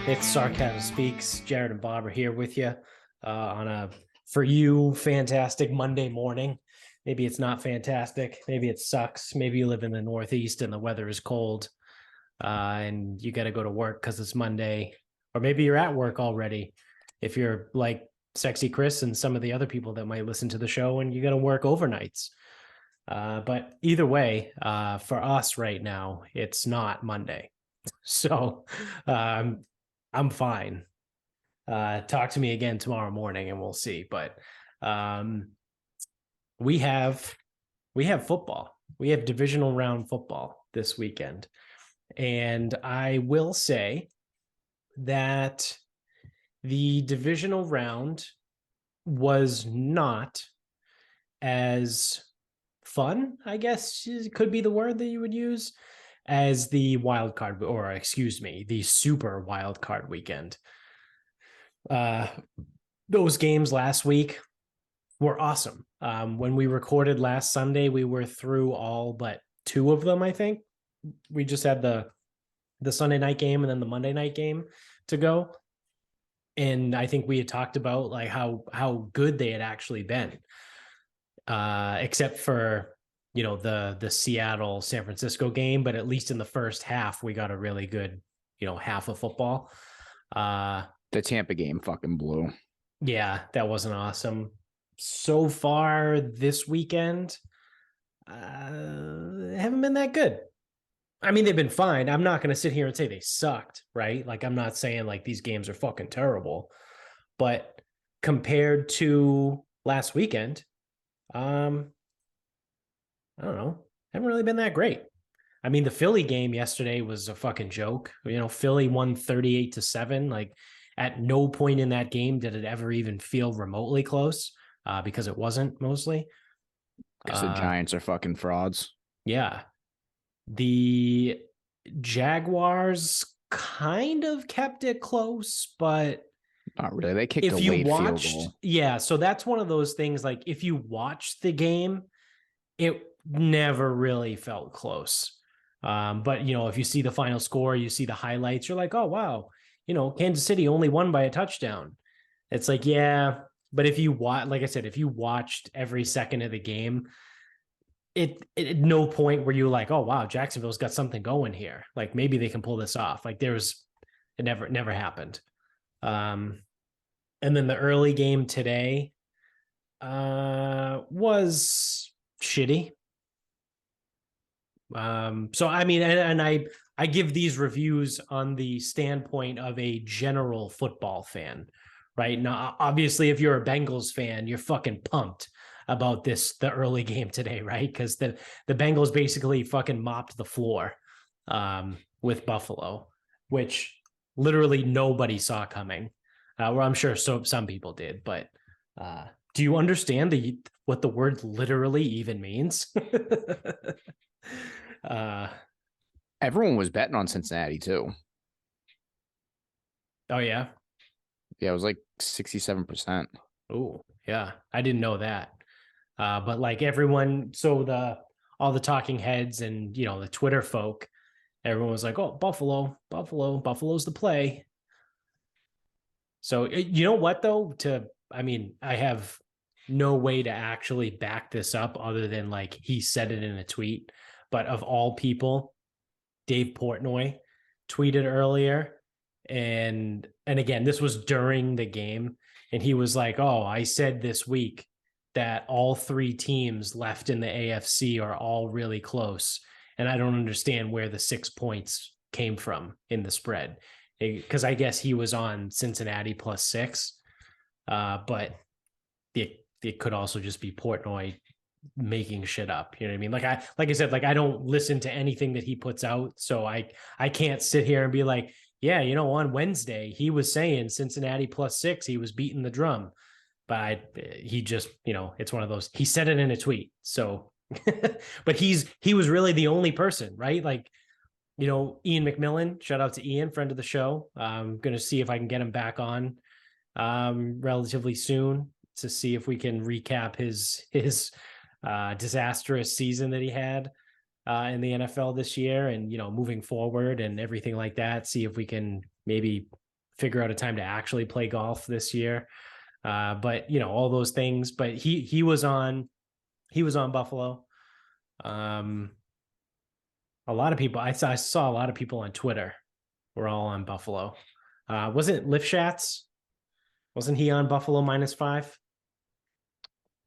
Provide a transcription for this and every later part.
It's Sarcasm Speaks. Jared and Bob are here with you on a, for you, fantastic Monday morning. Maybe it's not fantastic. Maybe it sucks. Maybe you live in the Northeast and the weather is cold and you got to go to work because it's Monday. Or maybe you're at work already if you're like Sexy Chris and some of the other people that might listen to the show and you got to work overnights. But either way, for us right now, it's not Monday. So I'm fine. Talk to me again tomorrow morning and we'll see. But we have football. We have divisional round football this weekend. And I will say that the divisional round was not as fun, I guess could be the word that you would use, as the wild card, or excuse me, the super wild card weekend. Those games last week were awesome. When we recorded last Sunday, we were through all but two of them, I think. We just had the Sunday night game and then the Monday night game to go. And I think we had talked about like how good they had actually been. Except for, the Seattle San Francisco game, but at least in the first half, we got a really good, half of football. The Tampa game fucking blew. Yeah, that wasn't awesome. So far this weekend, haven't been that good. I mean, they've been fine. I'm not going to sit here and say they sucked, right? Like, I'm not saying like these games are fucking terrible, but compared to last weekend, I don't know. Haven't really been that great. I mean, the Philly game yesterday was a fucking joke. Philly won 38-7. Like, at no point in that game did it ever even feel remotely close, because it wasn't mostly. Because the Giants are fucking frauds. Yeah. The Jaguars kind of kept it close, but not really. They kicked a late field goal. Yeah, so that's one of those things, like, if you watched the game, it never really felt close. But, if you see the final score, you see the highlights, you're like, oh, wow, Kansas City only won by a touchdown. It's like, yeah, but if you watch, like I said, if you watched every second of the game, it at no point were you like, oh, wow, Jacksonville's got something going here. Like, maybe they can pull this off. Like, it never happened. And then the early game today was shitty. So I mean, and I give these reviews on the standpoint of a general football fan, right? Now, obviously, if you're a Bengals fan, you're fucking pumped about the early game today, right? Because the Bengals basically fucking mopped the floor with Buffalo, which literally nobody saw coming. Well, I'm sure some people did, but do you understand what the word literally even means? Everyone was betting on Cincinnati too. Oh yeah, it was like 67%. Oh yeah, I didn't know that. But like everyone, so all the talking heads and the Twitter folk, everyone was like, "Oh, Buffalo's the play." So you know what though? I have no way to actually back this up other than like he said it in a tweet. But of all people, Dave Portnoy tweeted earlier, and again, this was during the game, and he was like, "Oh, I said this week that all three teams left in the AFC are all really close, and I don't understand where the 6 points came from in the spread." Because I guess he was on Cincinnati +6, but it could also just be Portnoy making shit up. You know what I mean? Like I said, like I don't listen to anything that he puts out, so I can't sit here and be like, yeah, on Wednesday he was saying Cincinnati +6, he was beating the drum, but he just, it's one of those. He said it in a tweet, so but he was really the only person, right? Like, Ian McMillan, shout out to Ian, friend of the show. I'm going to see if I can get him back on relatively soon to see if we can recap his disastrous season that he had in the NFL this year, and moving forward and everything like that. See if we can maybe figure out a time to actually play golf this year. But all those things. But he was on Buffalo. A lot of people I saw a lot of people on Twitter were all on Buffalo. Wasn't Lifshatz? Wasn't he on Buffalo -5?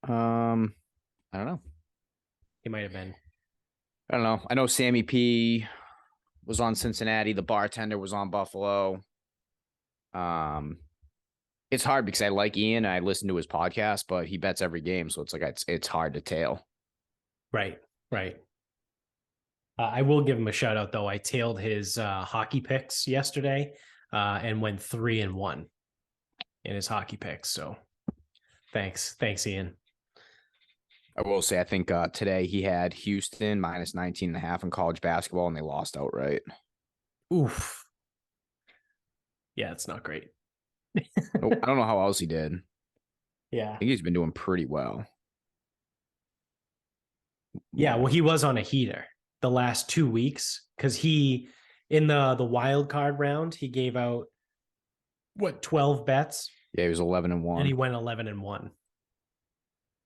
I don't know. He might have been. I don't know. I know Sammy P was on Cincinnati. The bartender was on Buffalo. It's hard because I like Ian. I listen to his podcast, but he bets every game, so it's like it's hard to tail. Right. I will give him a shout out though. I tailed his hockey picks yesterday and went 3-1 in his hockey picks. So thanks, Ian. I will say, I think today he had Houston -19.5 in college basketball, and they lost outright. Oof. Yeah, it's not great. I don't know how else he did. Yeah. I think he's been doing pretty well. Yeah, well, he was on a heater the last 2 weeks because he, in the wild card round, he gave out 12 bets. Yeah, he was 11-1, and he went 11-1.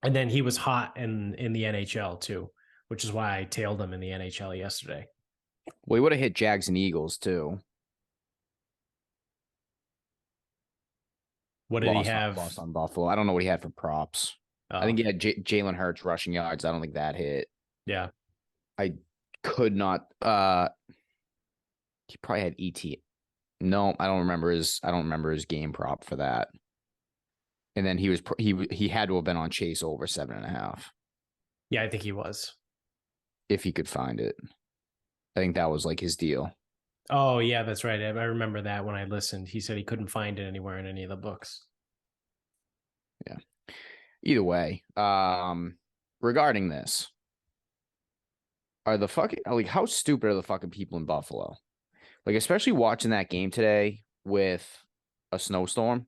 And then he was hot in the NHL too, which is why I tailed him in the NHL yesterday. Well, he would have hit Jags and Eagles too. What did he have? Lost on Buffalo. I don't know what he had for props. Oh. I think he had Jalen Hurts rushing yards. I don't think that hit. Yeah. I could not. He probably had ET. No, I don't remember his game prop for that. And then he had to have been on Chase over 7.5. Yeah, I think he was. If he could find it. I think that was like his deal. Oh, yeah, that's right. I remember that when I listened. He said he couldn't find it anywhere in any of the books. Yeah. Either way, regarding this, how stupid are the fucking people in Buffalo? Like, especially watching that game today with a snowstorm.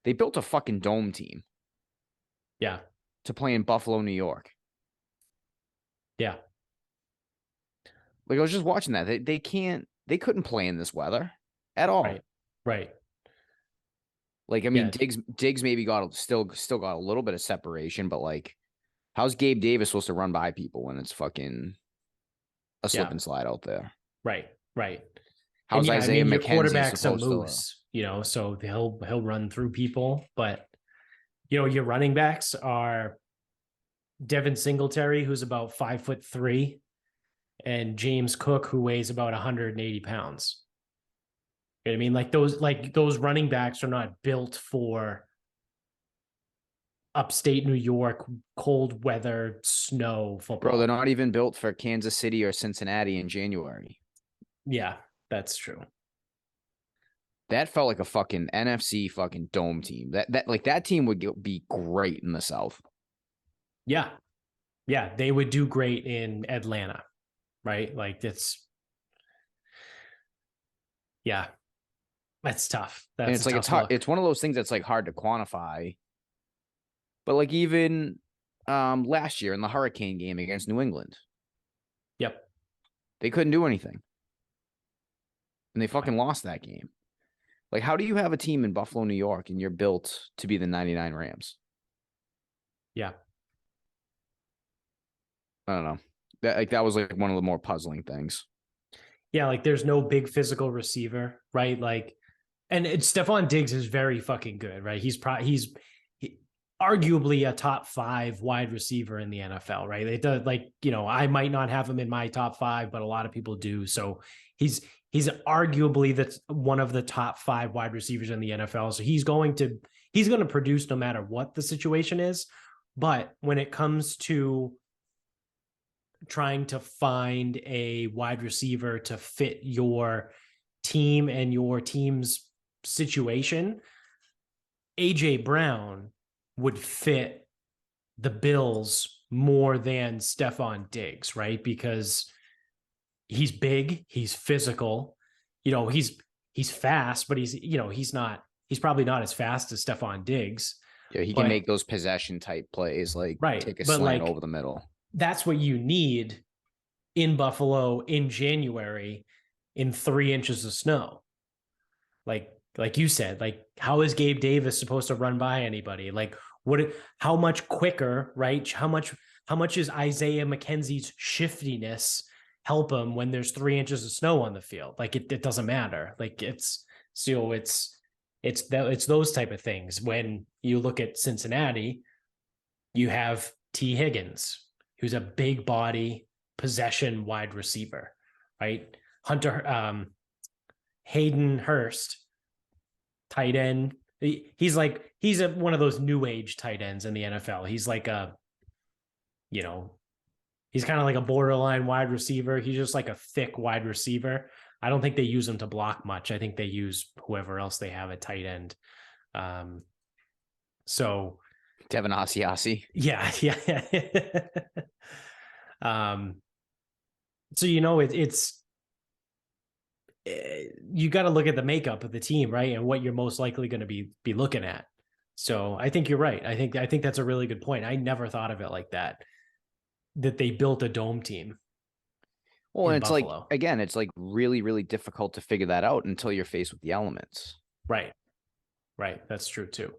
They built a fucking dome team. Yeah. To play in Buffalo, New York. Yeah. Like, I was just watching that. They couldn't play in this weather at all. Right. Like, I mean, yeah. Diggs maybe still got a little bit of separation, but like, how's Gabe Davis supposed to run by people when it's fucking a slip and slide out there? Right. How's Isaiah McKenzie your quarterback's a supposed moose, so he'll run through people, but your running backs are Devin Singletary, who's about 5'3", and James Cook, who weighs about 180 pounds. You know what I mean? Those running backs are not built for upstate New York, cold weather, snow football. Bro, they're not even built for Kansas City or Cincinnati in January. Yeah, that's true. That felt like a fucking NFC fucking dome team. That team would be great in the South. Yeah, they would do great in Atlanta, right? Like that's tough. And it's like it's hard. It's one of those things that's like hard to quantify. But like even last year in the Hurricane game against New England. Yep. They couldn't do anything. And they fucking lost that game. Like, how do you have a team in Buffalo, New York, and you're built to be the 99 Rams? Yeah. I don't know. That was like one of the more puzzling things. Yeah, like there's no big physical receiver, right? Like, and Stephon Diggs is very fucking good, right? He's arguably a top 5 wide receiver in the NFL, right? It does, I might not have him in my top 5, but a lot of people do. So he's arguably one of the top 5 wide receivers in the NFL. So he's going to produce no matter what the situation is. But when it comes to trying to find a wide receiver to fit your team and your team's situation, AJ Brown would fit the Bills more than Stephon Diggs, right? Because he's big, he's physical, he's fast, but he's probably not as fast as Stephon Diggs. Yeah, he can make those possession type plays, take a slant over the middle. That's what you need in Buffalo in January in 3 inches of snow. Like like you said, like how is Gabe Davis supposed to run by anybody? Like how much quicker, right? How much is Isaiah McKenzie's shiftiness help him when there's 3 inches of snow on the field? Like it doesn't matter. Like it's those type of things. When you look at Cincinnati, you have T. Higgins, who's a big body possession wide receiver, right? Hayden Hurst, tight end. He's one of those new age tight ends in the NFL. He's like he's kind of like a borderline wide receiver. He's just like a thick wide receiver. I don't think they use him to block much. I think they use whoever else they have at tight end. So Devin Asiasi. Yeah. So it's you got to look at the makeup of the team, right, and what you're most likely going to be looking at. So I think you're right. I think that's a really good point. I never thought of it like that they built a dome team. Well, and it's Buffalo. Like, again, it's like really, really difficult to figure that out until you're faced with the elements. Right. That's true too.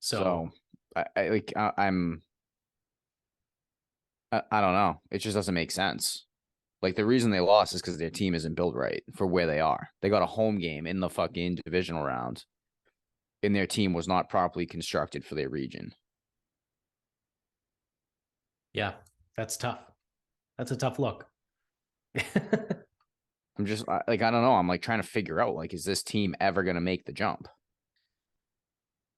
So I don't know. It just doesn't make sense. Like the reason they lost is because their team isn't built right for where they are. They got a home game in the fucking divisional round, and their team was not properly constructed for their region. Yeah, that's tough. That's a tough look. I'm just like, I don't know. I'm like trying to figure out, like, is this team ever going to make the jump?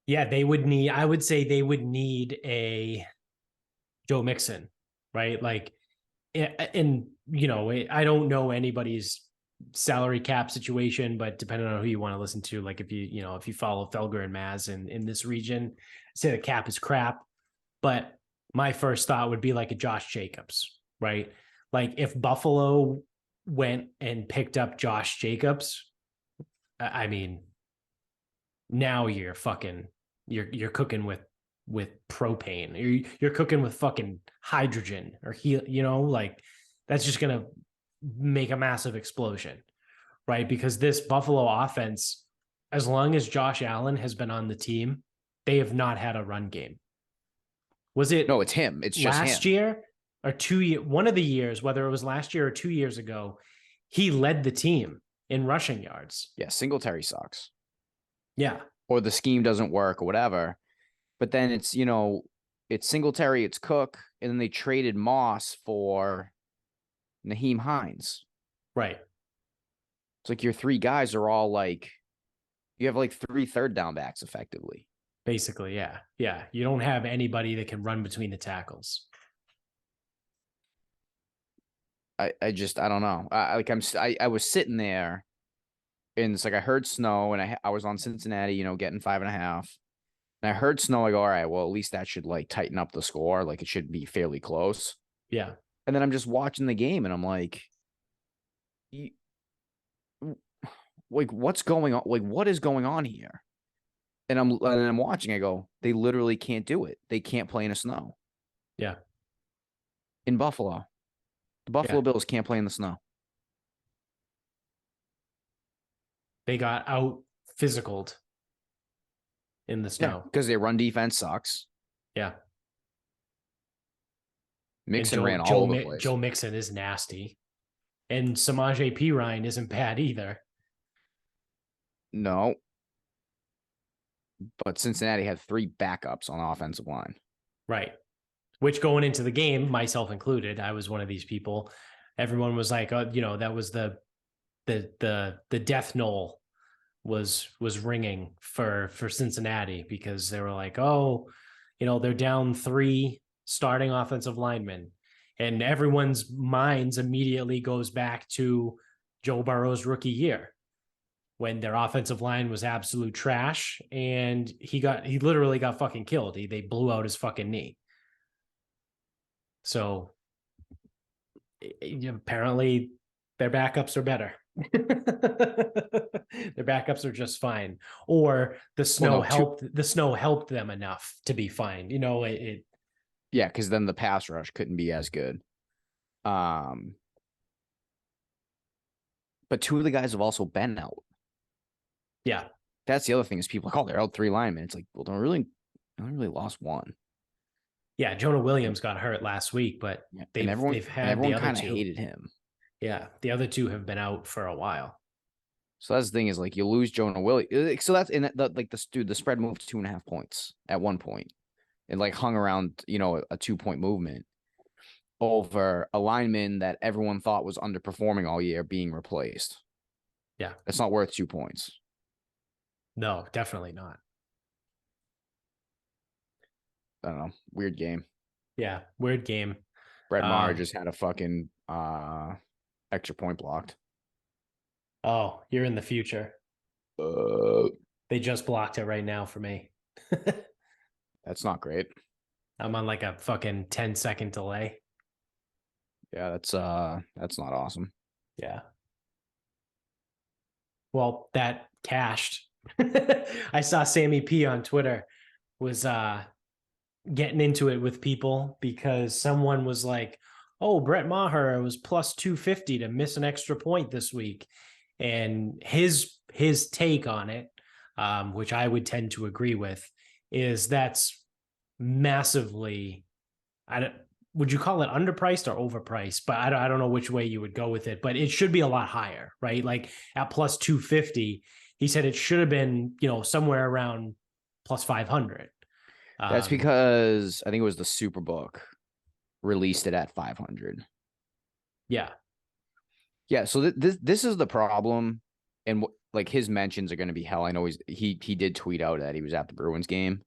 Yeah, I would say they would need a Joe Mixon, right? Like, and I don't know anybody's salary cap situation, but depending on who you want to listen to, like if you follow Felger and Maz in this region, say the cap is crap. But my first thought would be like a Josh Jacobs, right? Like if Buffalo went and picked up Josh Jacobs, I mean, now you're cooking with propane. You're cooking with fucking hydrogen or like that's just going to make a massive explosion, right? Because this Buffalo offense, as long as Josh Allen has been on the team, they have not had a run game. Was it? No, it's him. It's just last year or 2 years. One of the years, whether it was last year or 2 years ago, he led the team in rushing yards. Yeah, Singletary sucks. Yeah. Or the scheme doesn't work or whatever. But then it's, it's Singletary, it's Cook, and then they traded Moss for Naheem Hines. Right. It's like your three guys are all like, you have like 3 third down backs effectively. Basically, yeah. Yeah. You don't have anybody that can run between the tackles. I don't know. I was sitting there and it's like, I heard snow and I was on Cincinnati, getting 5.5. And I heard snow. I go, all right, well, at least that should like tighten up the score. Like it should be fairly close. Yeah. And then I'm just watching the game and I'm like, what's going on? Like, what is going on here? And I'm watching. I go, they literally can't do it. They can't play in the snow. Yeah. In Buffalo, the Buffalo Bills can't play in the snow. They got out physicaled in the snow because their run defense sucks. Yeah. Mixon ran all over the place. Joe Mixon is nasty. And Samaje Perine isn't bad either. No. But Cincinnati had 3 backups on the offensive line. Right. Which going into the game, myself included, I was one of these people. Everyone was like, that was the death knell was ringing for Cincinnati because they were like, they're down 3 starting offensive linemen. And everyone's minds immediately goes back to Joe Burrow's rookie year when their offensive line was absolute trash and he literally got fucking killed. They blew out his fucking knee. So apparently their backups are better. Their backups are just fine. Or the snow helped them enough to be fine. Yeah, because then the pass rush couldn't be as good. But two of the guys have also been out. Yeah. That's the other thing is people like, oh, they're out 3 linemen. It's like, well, they only lost one. Yeah, Jonah Williams got hurt last week, but they've had the other kind of two. hated him. Yeah, the other two have been out for a while. So that's the thing is like you lose Jonah Williams. So that's in the spread moved 2.5 points at one point, and like hung around a 2-point movement over a lineman that everyone thought was underperforming all year being replaced. Yeah, it's not worth 2 points. No, definitely not. I don't know. Weird game. Yeah, weird game. Brett Maher just had a fucking extra point blocked. Oh, you're in the future. They just blocked it right now for me. That's not great. I'm on like a fucking 10-second delay. Yeah, that's not awesome. Yeah. Well, that cashed. I saw Sammy P on Twitter was getting into it with people because someone was like, oh, Brett Maher was plus 250 to miss an extra point this week. And his take on it, which I would tend to agree with, is that's massively, would you call it underpriced or overpriced? But I don't know which way you would go with it, but it should be a lot higher, right? Like at plus 250, he said it should have been, somewhere around plus 500. That's because I think it was the Superbook released it at 500. Yeah. Yeah. So this is the problem. And like his mentions are going to be hell. I know he did tweet out that he was at the Bruins game.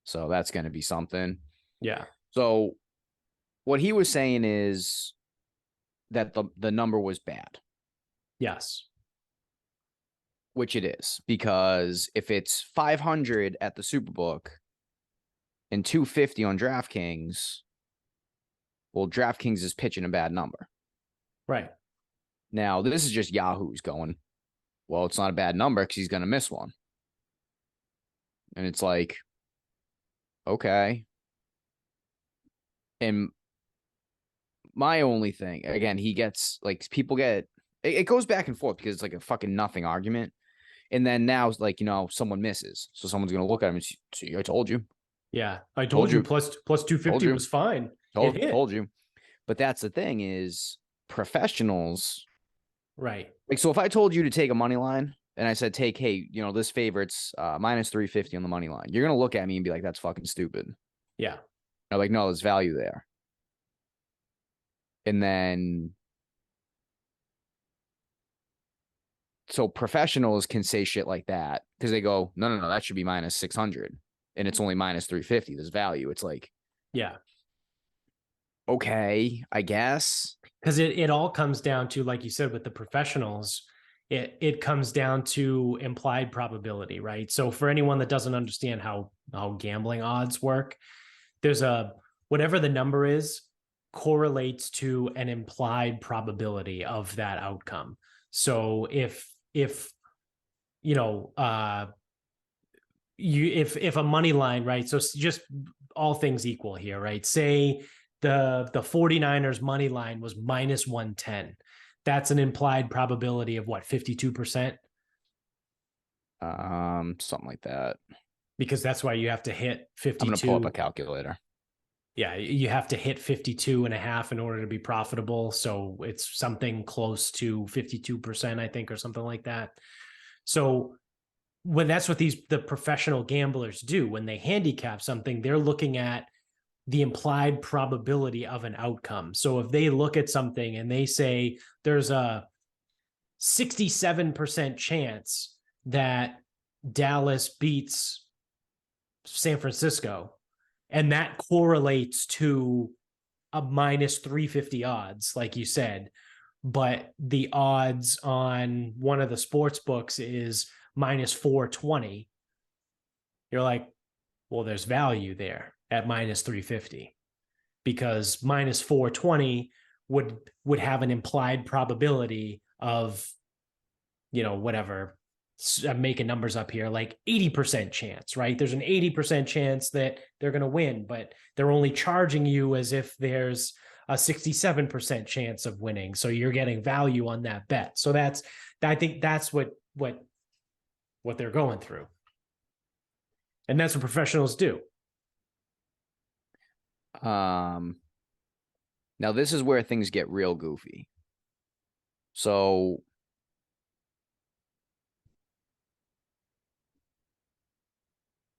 So that's going to be something. Yeah. So what he was saying is that the number was bad. Yes. Which it is, because if it's 500 at the Superbook and 250 on DraftKings, well, DraftKings is pitching a bad number. Right. Now, this is just Yahoo's going, well, it's not a bad number because he's going to miss one. And it's like, okay. And my only thing, again, he gets, like, people get, it goes back and forth because it's like a fucking nothing argument. And then now, like, someone misses. So someone's going to look at him and see, I told you. Yeah. I told you plus 250 was fine. Told you. But that's the thing is professionals. Right. Like, so if I told you to take a money line and I said, hey, this favorite's minus 350 on the money line, you're going to look at me and be like, that's fucking stupid. Yeah. I'm like, no, there's value there. And then, so professionals can say shit like that because they go, no, that should be minus 600 and it's only minus 350. There's value. It's like, yeah, okay, I guess. Because it all comes down to, like you said, with the professionals, it comes down to implied probability, right? So for anyone that doesn't understand how gambling odds work, there's whatever the number is correlates to an implied probability of that outcome. So if if a money line, right? So just all things equal here, right? Say the 49ers money line was minus 110. That's an implied probability of what, 52%? Something like that. Because that's why you have to hit 52. I'm going to pull up a calculator. Yeah, you have to hit 52 and a half in order to be profitable. So it's something close to 52%, I think, or something like that. So that's what the professional gamblers do. When they handicap something, they're looking at the implied probability of an outcome. So if they look at something and they say there's a 67% chance that Dallas beats San Francisco, and that correlates to a minus 350 odds, like you said, but the odds on one of the sports books is minus 420. You're like, well, there's value there at minus 350 because minus 420 would have an implied probability of, whatever, I'm making numbers up here, like 80% chance, right? There's an 80% chance that they're going to win, but they're only charging you as if there's a 67% chance of winning. So you're getting value on that bet. So I think that's what they're going through. And that's what professionals do. Now this is where things get real goofy. So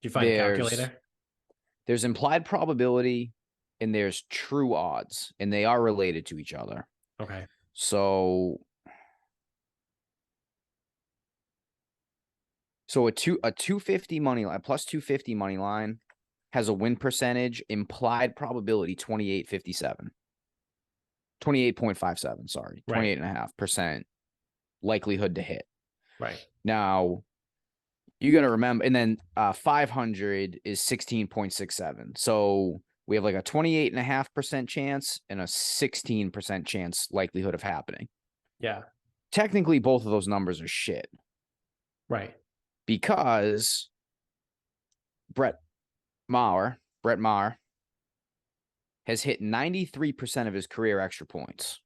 Did you find a calculator? There's implied probability and there's true odds, and they are related to each other. Okay. So a 250 money line plus 250 money line has a win percentage implied probability 28.57, sorry. Right. 28.5% likelihood to hit. Right. Now you got to remember, and then 500 is 16.67. So we have like a 28.5% chance and a 16% chance likelihood of happening. Yeah. Technically, both of those numbers are shit. Right. Because Brett Maher has hit 93% of his career extra points.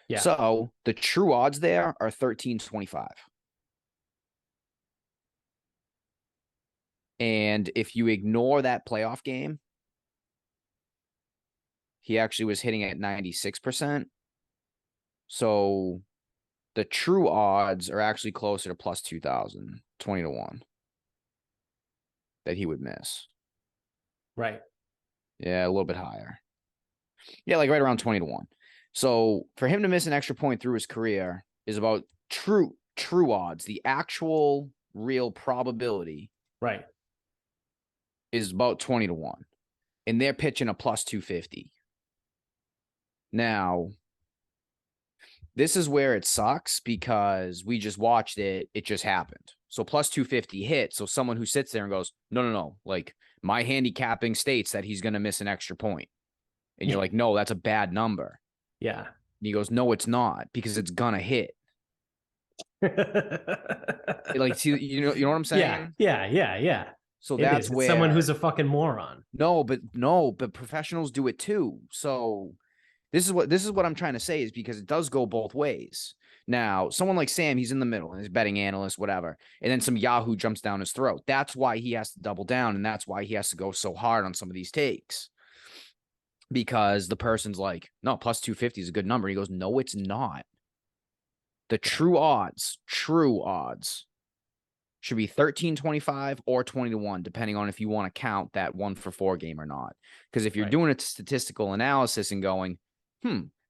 Yeah. So the true odds there are 13.25. And if you ignore that playoff game, he actually was hitting at 96%. So the true odds are actually closer to plus 2,000, 20-1 that he would miss. Right. Yeah, a little bit higher. Yeah, like right around 20-1. So for him to miss an extra point through his career is about true odds. The actual real probability right is about 20-1. And they're pitching a plus 250. Now, this is where it sucks because we just watched it. It just happened. So plus 250 hit. So someone who sits there and goes, no. Like my handicapping states that he's going to miss an extra point. And you're like, no, that's a bad number. Yeah. And he goes, no, it's not because it's going to hit. Like, see, you know what I'm saying? Yeah. So that's where someone who's a fucking moron. No, but professionals do it too. So this is what I'm trying to say is because it does go both ways. Now, someone like Sam, he's in the middle and he's betting analyst, whatever. And then some Yahoo jumps down his throat. That's why he has to double down. And that's why he has to go so hard on some of these takes. Because the person's like, no, plus 250 is a good number. He goes, no, it's not. The true odds should be 13.25 or 20-1, depending on if you want to count that 1-for-4 game or not. Because if you're doing a statistical analysis and going,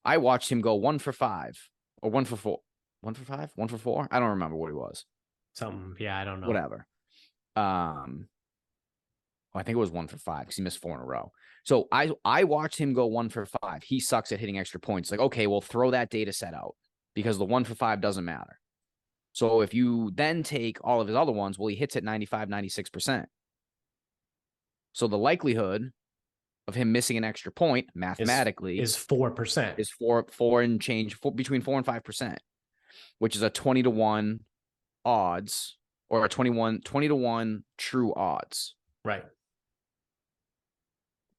I watched him go 1-for-5 or 1-for-4. 1-for-5? 1-for-4? I don't remember what he was. Something, yeah, I don't know. Whatever. I think it was 1-for-5 because he missed 4 in a row. So I watched him go 1-for-5. He sucks at hitting extra points. Like, okay, well, throw that data set out because the 1-for-5 doesn't matter. So if you then take all of his other ones, well, he hits at 95, 96%. So the likelihood of him missing an extra point mathematically is 4%. Is four and change, between 4 and 5%, which is a 20-1 odds or a 20-1 true odds. Right.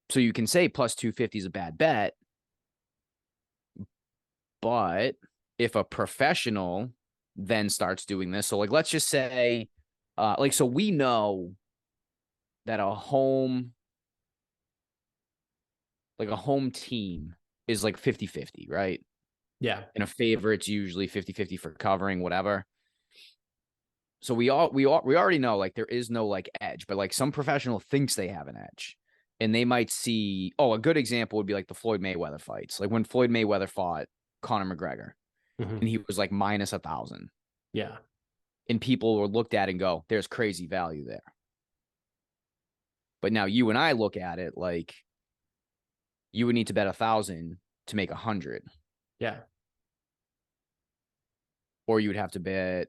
So you can say plus 250 is a bad bet. But if a professional then starts doing this, so like let's just say, so we know that a home team is like 50-50, right? Yeah. In a favor, it's usually 50-50 for covering, whatever. So we already know like there is no like edge, but like some professional thinks they have an edge. And they might see, a good example would be like the Floyd Mayweather fights. Like when Floyd Mayweather fought Conor McGregor, and he was like minus 1,000. Yeah. And people were looked at and go, there's crazy value there. But now you and I look at it like you would need to bet 1,000 to make 100. Yeah. Or you would have to bet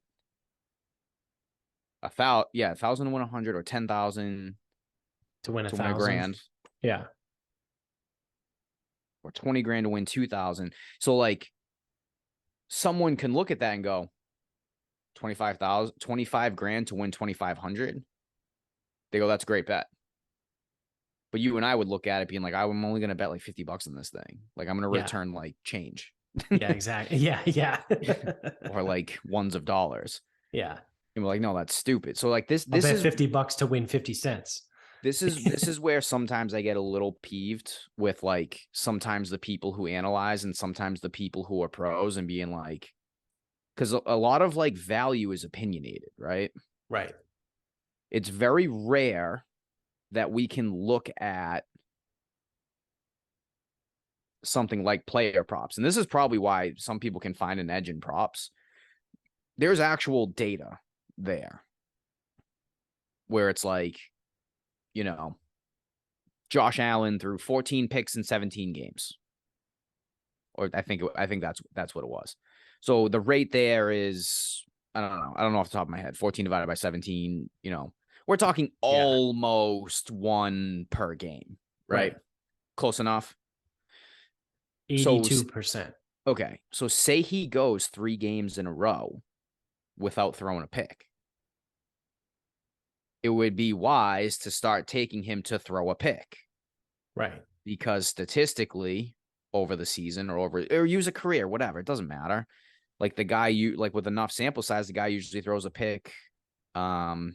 1,000 to win 100 or 10,000 to win a grand. Yeah. Or 20 grand to win 2,000. So like someone can look at that and go, 25 grand to win 2,500. They go, that's a great bet. But you and I would look at it being like, I'm only going to bet like $50 on this thing. Like I'm going to return like change. Yeah, exactly. Yeah, yeah. Or like ones of dollars. Yeah. And we're like, no, that's stupid. So like this I'll bet is $50 to win 50 cents. this is where sometimes I get a little peeved with like sometimes the people who analyze and sometimes the people who are pros and being like, because a lot of like value is opinionated, right? Right. It's very rare that we can look at something like player props. And this is probably why some people can find an edge in props. There's actual data there where it's like, you know, Josh Allen threw 14 picks in 17 games. Or I think that's what it was. So the rate there is, I don't know. I don't know off the top of my head. 14 divided by 17, we're talking almost one per game, right? Close enough. 82%. Okay. So say he goes 3 games in a row without throwing a pick. It would be wise to start taking him to throw a pick. Right. Because statistically over the season or use a career, whatever, it doesn't matter. Like the guy with enough sample size, the guy usually throws a pick 82%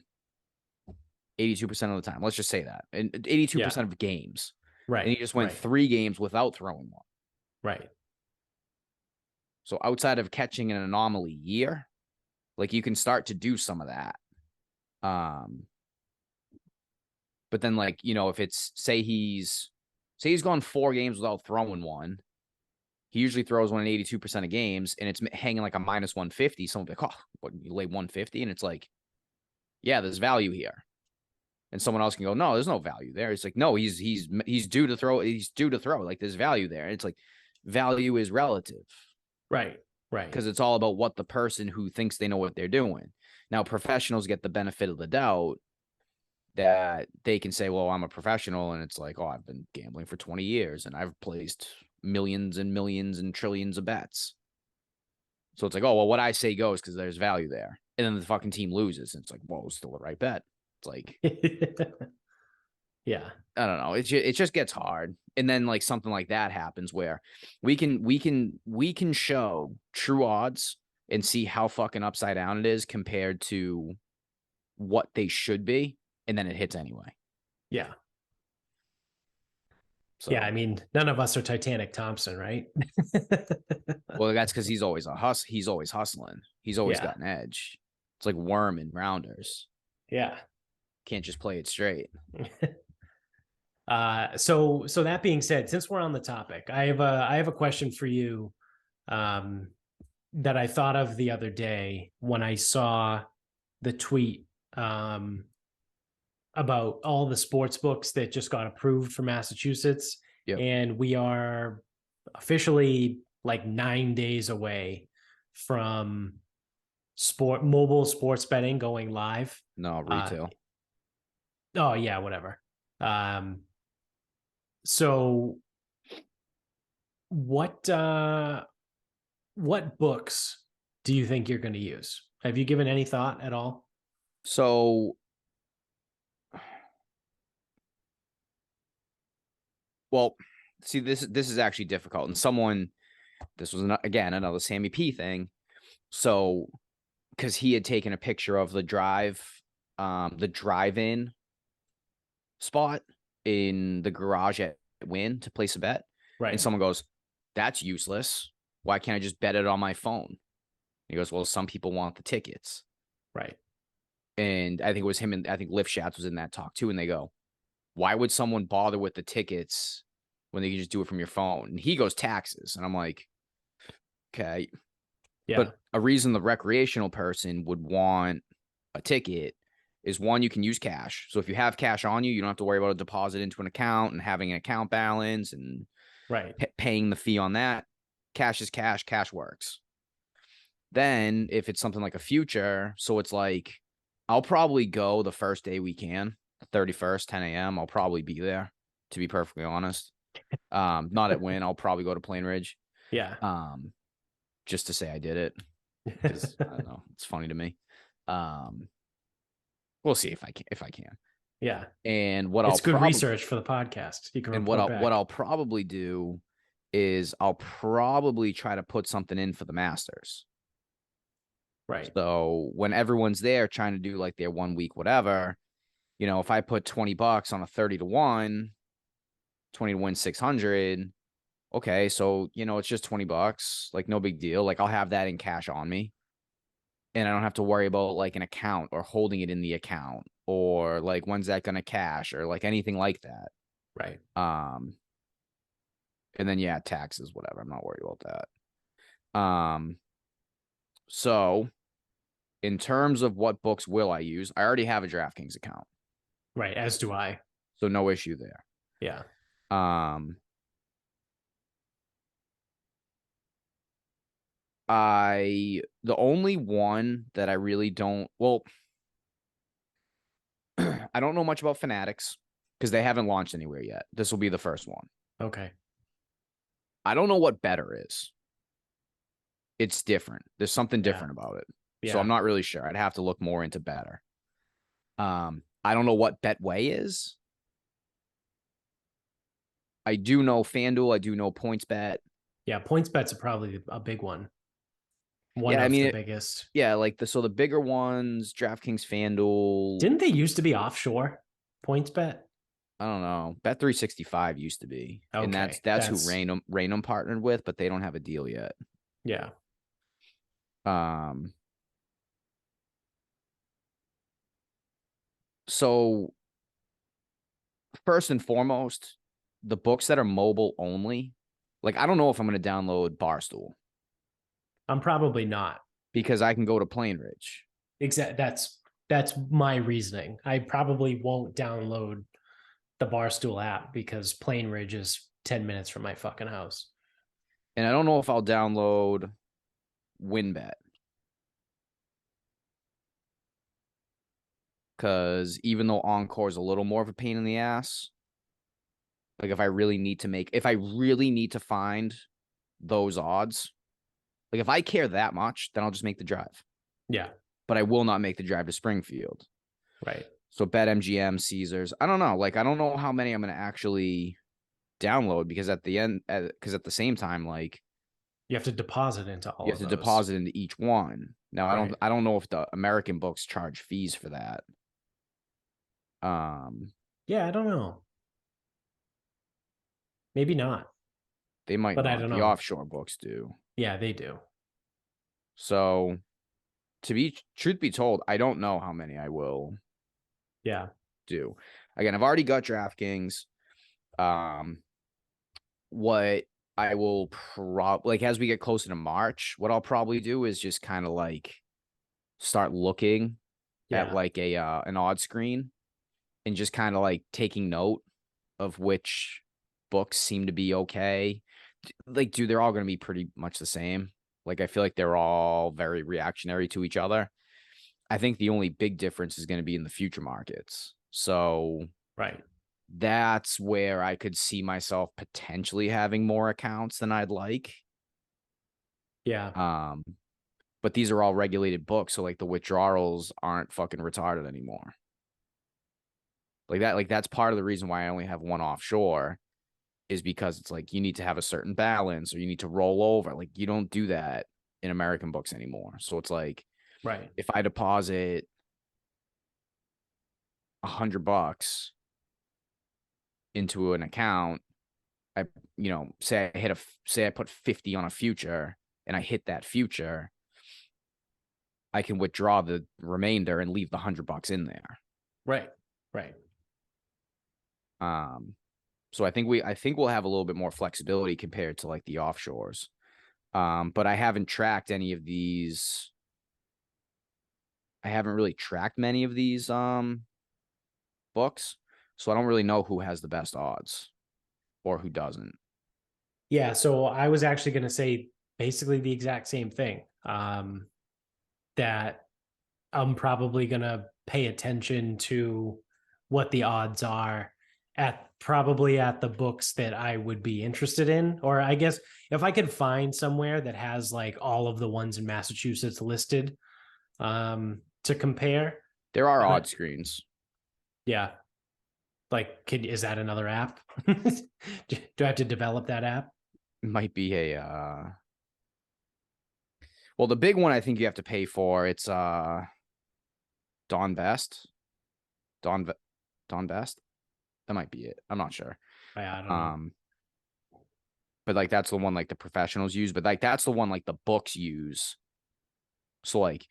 of the time. Let's just say that. And 82% of games. Right. And he just went 3 games without throwing one. Right. So outside of catching an anomaly year, like you can start to do some of that. But then like, if it's say he's gone 4 games without throwing one, he usually throws one in 82% of games and it's hanging like a minus 150. Someone will be like, oh, what, you lay 150? And it's like, yeah, there's value here. And someone else can go, no, there's no value there. It's like, no, he's due to throw. He's due to throw. Like there's value there. And it's like value is relative. Right. Right. Because it's all about what the person who thinks they know what they're doing. Now, professionals get the benefit of the doubt that they can say, well, I'm a professional. And it's like, oh, I've been gambling for 20 years and I've placed millions and millions and trillions of bets. So it's like, oh, well, what I say goes because there's value there. And then the fucking team loses. And it's like, well, it's still the right bet. It's like, yeah, I don't know. It just gets hard. And then like something like that happens where we can show true odds and see how fucking upside down it is compared to what they should be. And then it hits anyway. Yeah. So, yeah, I mean, none of us are Titanic Thompson, right? well, that's because he's always he's always hustling. He's always got an edge. It's like Worm and Rounders. Yeah. Can't just play it straight. So that being said, since we're on the topic, I have a question for you that I thought of the other day when I saw the tweet about all the sports books that just got approved for Massachusetts. Yep. And we are officially like 9 days away from mobile sports betting going live. No, retail. Oh yeah, whatever. So what books do you think you're going to use? Have you given any thought at all? So, well, see, this is actually difficult. And this was again another Sammy P thing. So, because he had taken a picture of the drive-in spot in the garage at Wynn to place a bet. Right. And someone goes, that's useless. Why can't I just bet it on my phone? And he goes, well, some people want the tickets. Right. And I think it was him and I think Lift Shots was in that talk too. And they go, why would someone bother with the tickets when they can just do it from your phone? And he goes, taxes. And I'm like, okay. Yeah. But a reason the recreational person would want a ticket is one, you can use cash. So if you have cash on you, you don't have to worry about a deposit into an account and having an account balance and paying the fee on that. Cash is cash. Cash works. Then if it's something like a future, so it's like, I'll probably go the first day we can, the 31st, 10 a.m. I'll probably be there, to be perfectly honest. Not at Wynn. I'll probably go to Plain Ridge. Yeah. Just to say I did it. Because I don't know. It's funny to me. We'll see if I can. Yeah. And what It's I'll good probably research for the podcast. You can and report back. what I'll probably do is I'll probably try to put something in for the Masters. Right. So when everyone's there trying to do like their 1 week whatever, you know, if I put $20 on a 30 to 1, 20 to win 600, okay, so you know, it's just $20, like no big deal. Like I'll have that in cash on me. And I don't have to worry about like an account or holding it in the account or like when's that gonna cash or like anything like that. Right. And then yeah, taxes, whatever. I'm not worried about that. So in terms of what books will I use, I already have a DraftKings account. Right. As do I. So no issue there. Yeah. The only one that I really don't, well, I don't know much about Fanatics because they haven't launched anywhere yet. This will be the first one. Okay. I don't know what better is. It's different. There's something different about it. Yeah. So I'm not really sure. I'd have to look more into better. I don't know what Betway is. I do know FanDuel. I do know PointsBet. Yeah. PointsBet's probably a big one. Yeah, I mean, the biggest. Yeah, like the bigger ones, DraftKings, FanDuel. Didn't they used to be offshore? PointsBet? I don't know. Bet365 used to be. Okay. And that's who Raynham partnered with, but they don't have a deal yet. Yeah. So first and foremost, the books that are mobile only, like I don't know if I'm going to download Barstool. I'm probably not. Because I can go to Plainridge. That's my reasoning. I probably won't download the Barstool app because Plainridge is 10 minutes from my fucking house. And I don't know if I'll download WinBet. Because even though Encore is a little more of a pain in the ass, like if I really need to find those odds, like if I care that much, then I'll just make the drive. Yeah. But I will not make the drive to Springfield. Right. So BetMGM, Caesars. I don't know. Like I don't know how many I'm going to actually download because at the same time, like you have to deposit into all. You have to deposit into each one. Now I don't know if the American books charge fees for that. Yeah, I don't know. Maybe not. They might but not. I don't The know. offshore books do. Yeah, they do. So truth be told, I don't know how many I will do. Again, I've already got DraftKings. What I will like as we get closer to March, what I'll probably do is just kind of like start looking at like an odd screen and just kind of like taking note of which books seem to be okay. Like, dude, they're all going to be pretty much the same. Like, I feel like they're all very reactionary to each other. I think the only big difference is going to be in the future markets. So, that's where I could see myself potentially having more accounts than I'd like. Yeah. But these are all regulated books, so like the withdrawals aren't fucking retarded anymore. Like that's part of the reason why I only have one offshore is because it's like you need to have a certain balance or you need to roll over. Like you don't do that in American books anymore. So it's like, if I deposit $100 into an account, say I put 50 on a future and I hit that future, I can withdraw the remainder and leave the $100 in there. Right. So I think we'll have a little bit more flexibility compared to like the offshores. But I haven't tracked any of these. I haven't really tracked many of these books, so I don't really know who has the best odds or who doesn't. Yeah, so I was actually going to say basically the exact same thing. That I'm probably going to pay attention to what the odds are at the books that I would be interested in. Or I guess if I could find somewhere that has like all of the ones in Massachusetts listed to compare. There are odd screens. Yeah. Like, is that another app? Do I have to develop that app? It might be well, the big one I think you have to pay for, it's Don Best. Don Best. That might be it. I'm not sure. I don't know. But like that's the one like the professionals use, but like that's the one like the books use. So like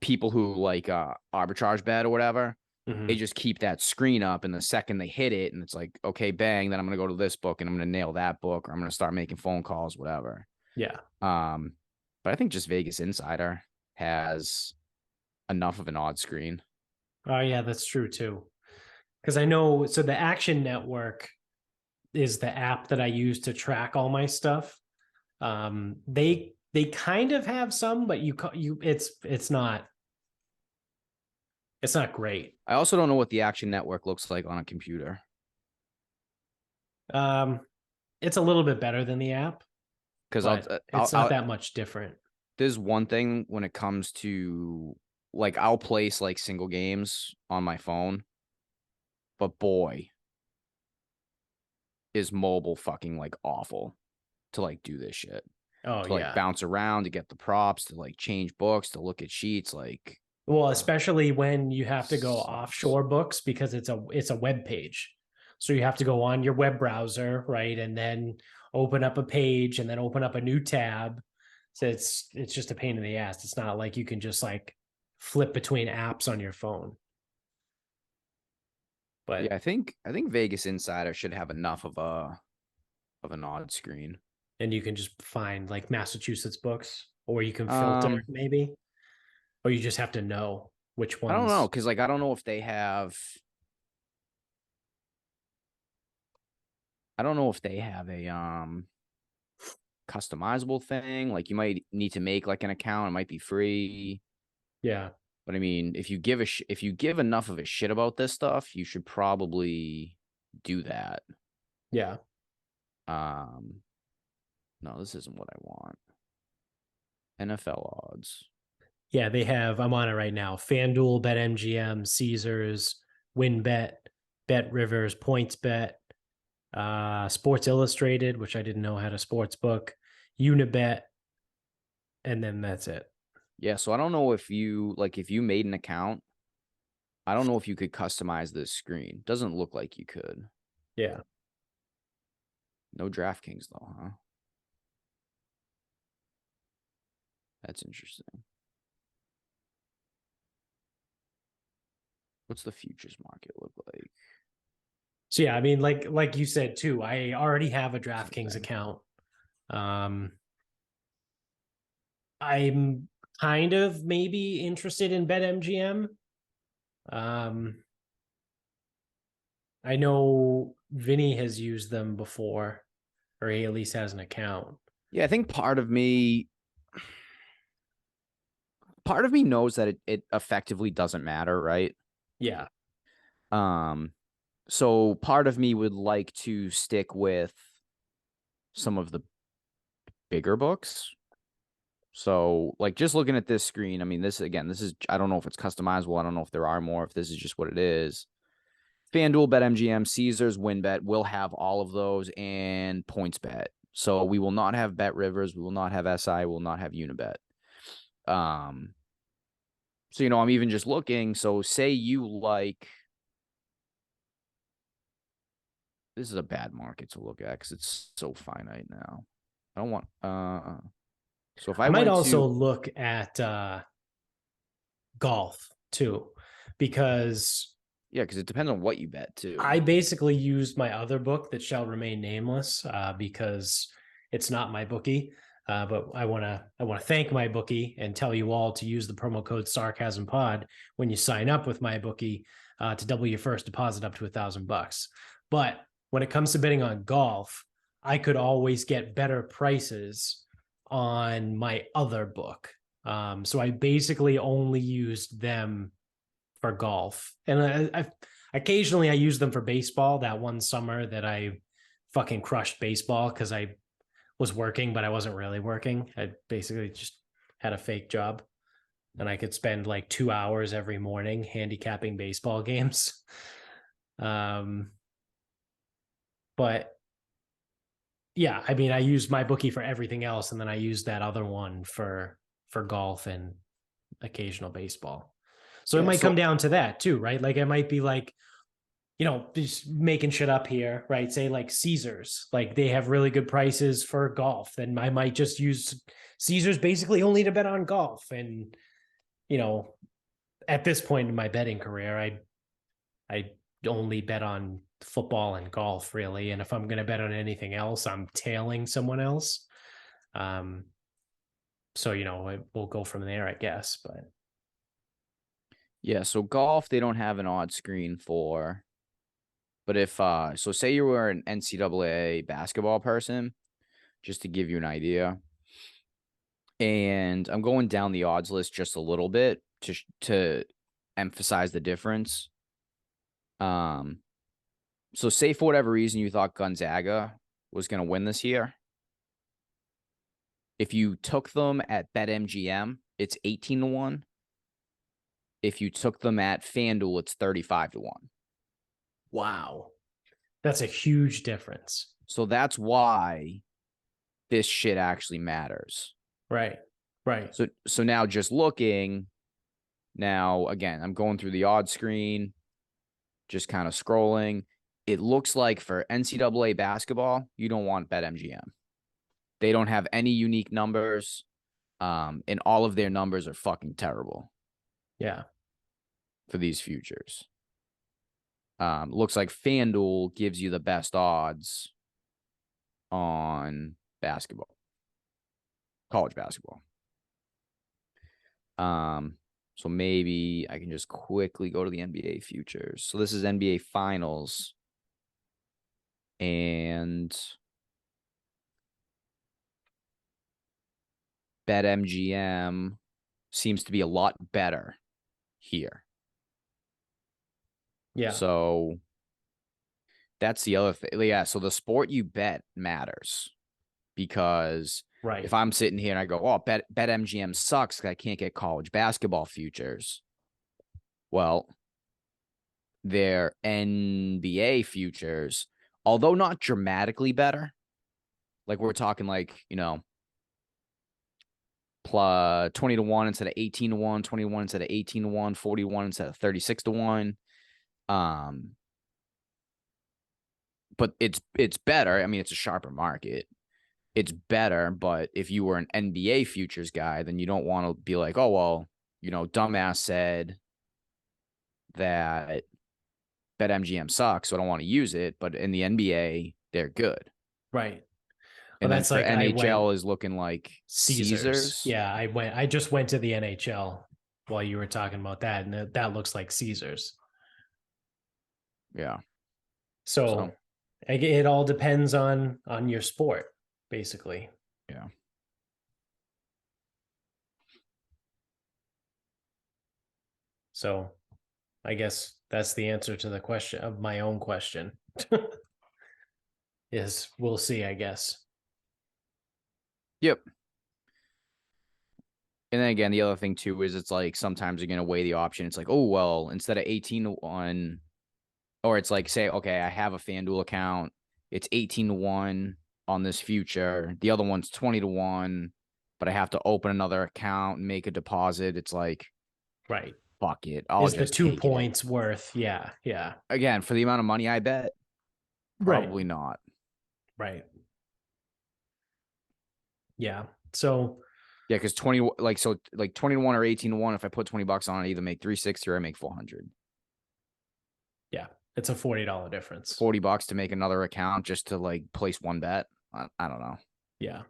people who like arbitrage bet or whatever, they just keep that screen up, and the second they hit it and it's like, okay, bang, then I'm gonna go to this book and I'm gonna nail that book, or I'm gonna start making phone calls, whatever. Yeah. But I think just Vegas Insider has enough of an odd screen. Oh yeah, that's true too. Because I know, so the Action Network is the app that I use to track all my stuff. They kind of have some, but it's not great. I also don't know what the Action Network looks like on a computer. It's a little bit better than the app because it's not that much different. There's one thing when it comes to like I'll place like single games on my phone, but boy, is mobile fucking like awful to like do this shit. Oh to like bounce around, to get the props, to like change books, to look at sheets, like well, especially when you have to go offshore books because it's a web page. So you have to go on your web browser, right? And then open up a page and then open up a new tab. So it's just a pain in the ass. It's not like you can just like flip between apps on your phone. But yeah, I think Vegas Insider should have enough of an odd screen. And you can just find like Massachusetts books, or you can filter maybe, or you just have to know which ones. I don't know, because like I don't know if they have. I don't know if they have a customizable thing. Like you might need to make like an account. It might be free. Yeah. But I mean, if you give enough of a shit about this stuff, you should probably do that. Yeah. No, this isn't what I want. NFL odds. Yeah, they have. I'm on it right now. FanDuel, BetMGM, Caesars, WinBet, Bet Rivers, PointsBet, Sports Illustrated, which I didn't know had a sports book, Unibet, and then that's it. Yeah, so I don't know if you made an account. I don't know if you could customize this screen. Doesn't look like you could. Yeah. No DraftKings though, huh? That's interesting. What's the futures market look like? So yeah, I mean, like you said too, I already have a DraftKings account. I'm kind of maybe interested in BetMGM. I know Vinny has used them before, or he at least has an account. Yeah, I think part of me knows that it effectively doesn't matter, right? Yeah. So part of me would like to stick with some of the bigger books. So like just looking at this screen, I mean, this is, I don't know if it's customizable. I don't know if there are more, if this is just what it is. FanDuel, BetMGM, Caesars, WinBet will have all of those, and PointsBet. So we will not have Bet Rivers. We will not have SI. We will not have Unibet. So, I'm even just looking. So say you like, this is a bad market to look at because it's so finite now. I don't want, so if I might went also to, look at golf too, because yeah, because it depends on what you bet too. I basically used my other book that shall remain nameless because it's not my bookie. But I want to thank my bookie and tell you all to use the promo code Sarcasm Pod when you sign up with my bookie to double your first deposit up to $1,000. But when it comes to betting on golf, I could always get better prices on my other book. So I basically only used them for golf, and I occasionally I use them for baseball. That one summer that I fucking crushed baseball because I was working, but I wasn't really working. I basically just had a fake job, and I could spend like 2 hours every morning handicapping baseball games. But yeah, I mean, I use my bookie for everything else, and then I use that other one for golf and occasional baseball. So it Yeah. might come So down to that too, right? Like it might be like, just making shit up here, right? Say like Caesars, like they have really good prices for golf. Then I might just use Caesars basically only to bet on golf. And, at this point in my betting career, I only bet on football and golf really. And if I'm going to bet on anything else, I'm tailing someone else. So, we'll go from there, I guess, but. yeah, so golf, they don't have an odd screen for. But if so say you were an NCAA basketball person, just to give you an idea. And I'm going down the odds list just a little bit to emphasize the difference. So say for whatever reason you thought Gonzaga was going to win this year. If you took them at BetMGM, it's 18-1. If you took them at FanDuel, it's 35-1. Wow. That's a huge difference. So that's why this shit actually matters. Right. Right. So now just looking, now again, I'm going through the odds screen, just kind of scrolling. It looks like for NCAA basketball, you don't want BetMGM. They don't have any unique numbers, and all of their numbers are fucking terrible. Yeah. For these futures. Looks like FanDuel gives you the best odds on basketball, college basketball. So maybe I can just quickly go to the NBA futures. So this is NBA Finals. And BetMGM seems to be a lot better here. Yeah. So that's the other thing. Yeah. So the sport you bet matters because if I'm sitting here and I go, oh, BetMGM sucks because I can't get college basketball futures. Well, their NBA futures, although not dramatically better, like we're talking like, plus 20-1 instead of 18-1, 21 instead of 18-1, 41 instead of 36-1. But it's better. I mean, it's a sharper market. It's better, but if you were an NBA futures guy, then you don't want to be like, oh, well, dumbass said that BetMGM sucks, so I don't want to use it. But in the NBA, they're good. Right. And then for NHL is looking like Caesars. Yeah, I just went to the NHL while you were talking about that, and that looks like Caesars. Yeah. So it all depends on your sport, basically. Yeah. So I guess that's the answer to the question of my own question. Is we'll see, I guess. Yep. And then again, the other thing too is it's like sometimes you're going to weigh the option. It's like, oh, well, instead of 18-1, or it's like, say, okay, I have a FanDuel account. It's 18-1 on this future. The other one's 20-1, but I have to open another account and make a deposit. It's like, right. Fuck it. I'll just the 2 points worth. Yeah. Yeah. Again, for the amount of money I bet, probably not. Right. Yeah. So yeah, because 21 or 18-1, if I put $20 on it, I either make 360 or I make 400. Yeah, it's a $40 difference. $40 to make another account just to like place one bet. I don't know. Yeah.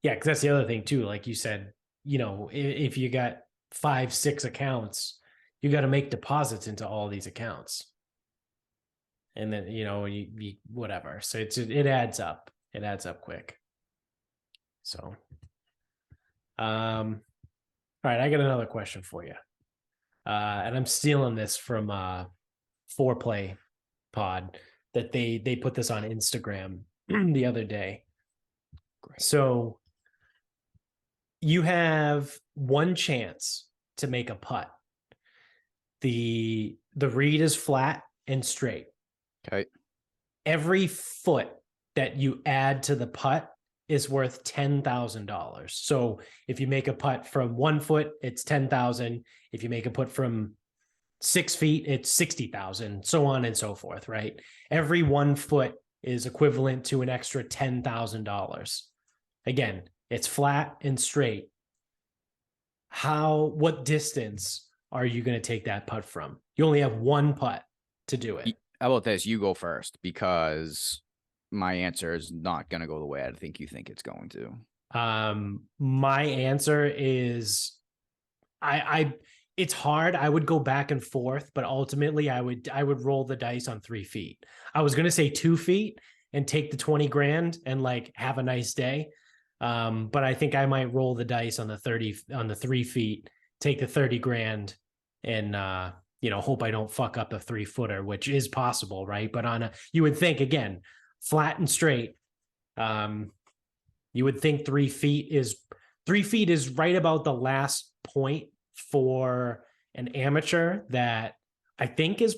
Yeah, because that's the other thing too. Like you said, if you got 5-6 accounts, you got to make deposits into all these accounts. And then, you whatever. So it adds up. It adds up quick. So, all right, I got another question for you. And I'm stealing this from Foreplay Pod that they put this on Instagram the other day. Great. So you have one chance to make a putt. The reed is flat and straight. Okay. Every foot that you add to the putt is worth $10,000. So if you make a putt from 1 foot, it's 10,000. If you make a putt from 6 feet, it's 60,000, so on and so forth, right? Every 1 foot is equivalent to an extra $10,000. Again, it's flat and straight. What distance are you going to take that putt from? You only have 1 putt to do it. How about this? You go first, because my answer is not going to go the way I think you think it's going to. My answer is it's hard. I would go back and forth, but ultimately I would roll the dice on 3 feet. I was going to say 2 feet and take the 20 grand and like have a nice day. But I think I might roll the dice on the 3 feet, take the 30 grand and, hope I don't fuck up a 3-footer, which is possible. Right. But you would think, again, flat and straight. You would think 3 feet is right about the last point for an amateur that I think is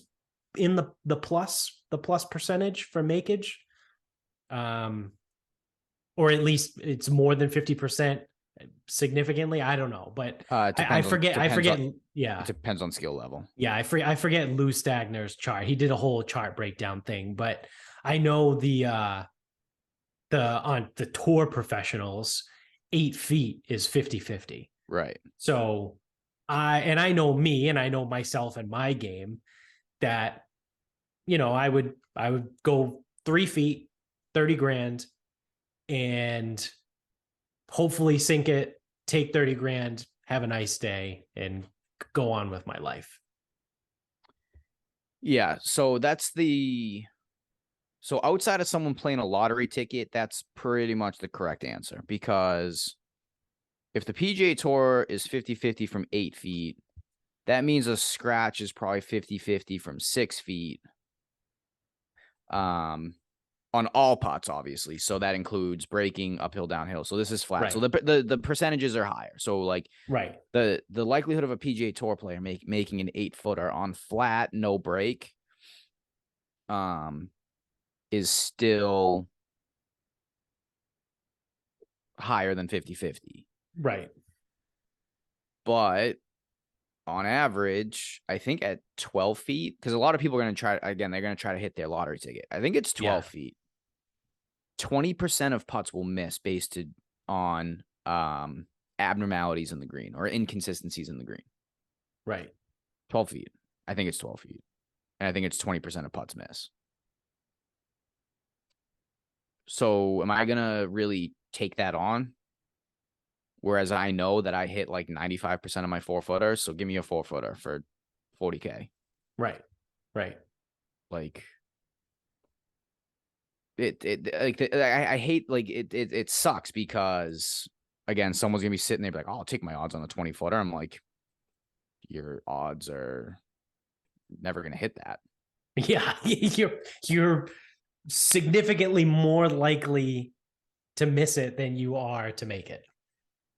in the plus percentage for makeage. Or at least it's more than 50% significantly. I don't know, but I forget. Yeah. It depends on skill level. Yeah. I forget Lou Stagner's chart. He did a whole chart breakdown thing, but I know on the tour professionals, 8 feet is 50-50. Right. So I know me and I know myself and my game that, I would go 3 feet, 30 grand, and hopefully sink it, take 30 grand, have a nice day, and go on with my life. Yeah. So so outside of someone playing a lottery ticket, that's pretty much the correct answer, because if the PGA Tour is 50-50 from 8 feet, that means a scratch is probably 50-50 from 6 feet. On all putts, obviously. So that includes breaking, uphill, downhill. So this is flat. Right. So the percentages are higher. So like right. The likelihood of a PGA Tour player making an 8-footer on flat, no break, is still higher than 50-50. Right. But on average, I think at 12 feet, because a lot of people are going to try, again, they're going to try to hit their lottery ticket. I think it's 12 feet. 20% of putts will miss based on abnormalities in the green or inconsistencies in the green. Right. 12 feet. I think it's 12 feet. And I think it's 20% of putts miss. So am I going to really take that on? Whereas I know that I hit like 95% of my 4-footers. So give me a 4-footer for $40K. Right. Right. Like, I hate, like, it sucks because, again, someone's gonna be sitting there like, oh, I'll take my odds on the 20-footer. I'm like, your odds are never gonna hit that. Yeah, you're significantly more likely to miss it than you are to make it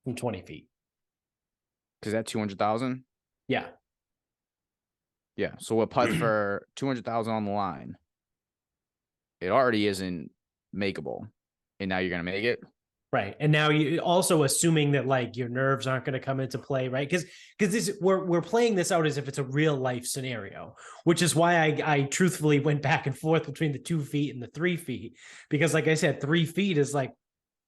from 20 feet. Because that 200,000. Yeah. Yeah. So a putt for 200,000 on the line, it already isn't makeable, and now you're gonna make it. Right. And now you also assuming that like your nerves aren't going to come into play, right? Because we're playing this out as if it's a real life scenario, which is why I truthfully went back and forth between the 2 feet and the 3 feet. Because like I said, 3 feet is like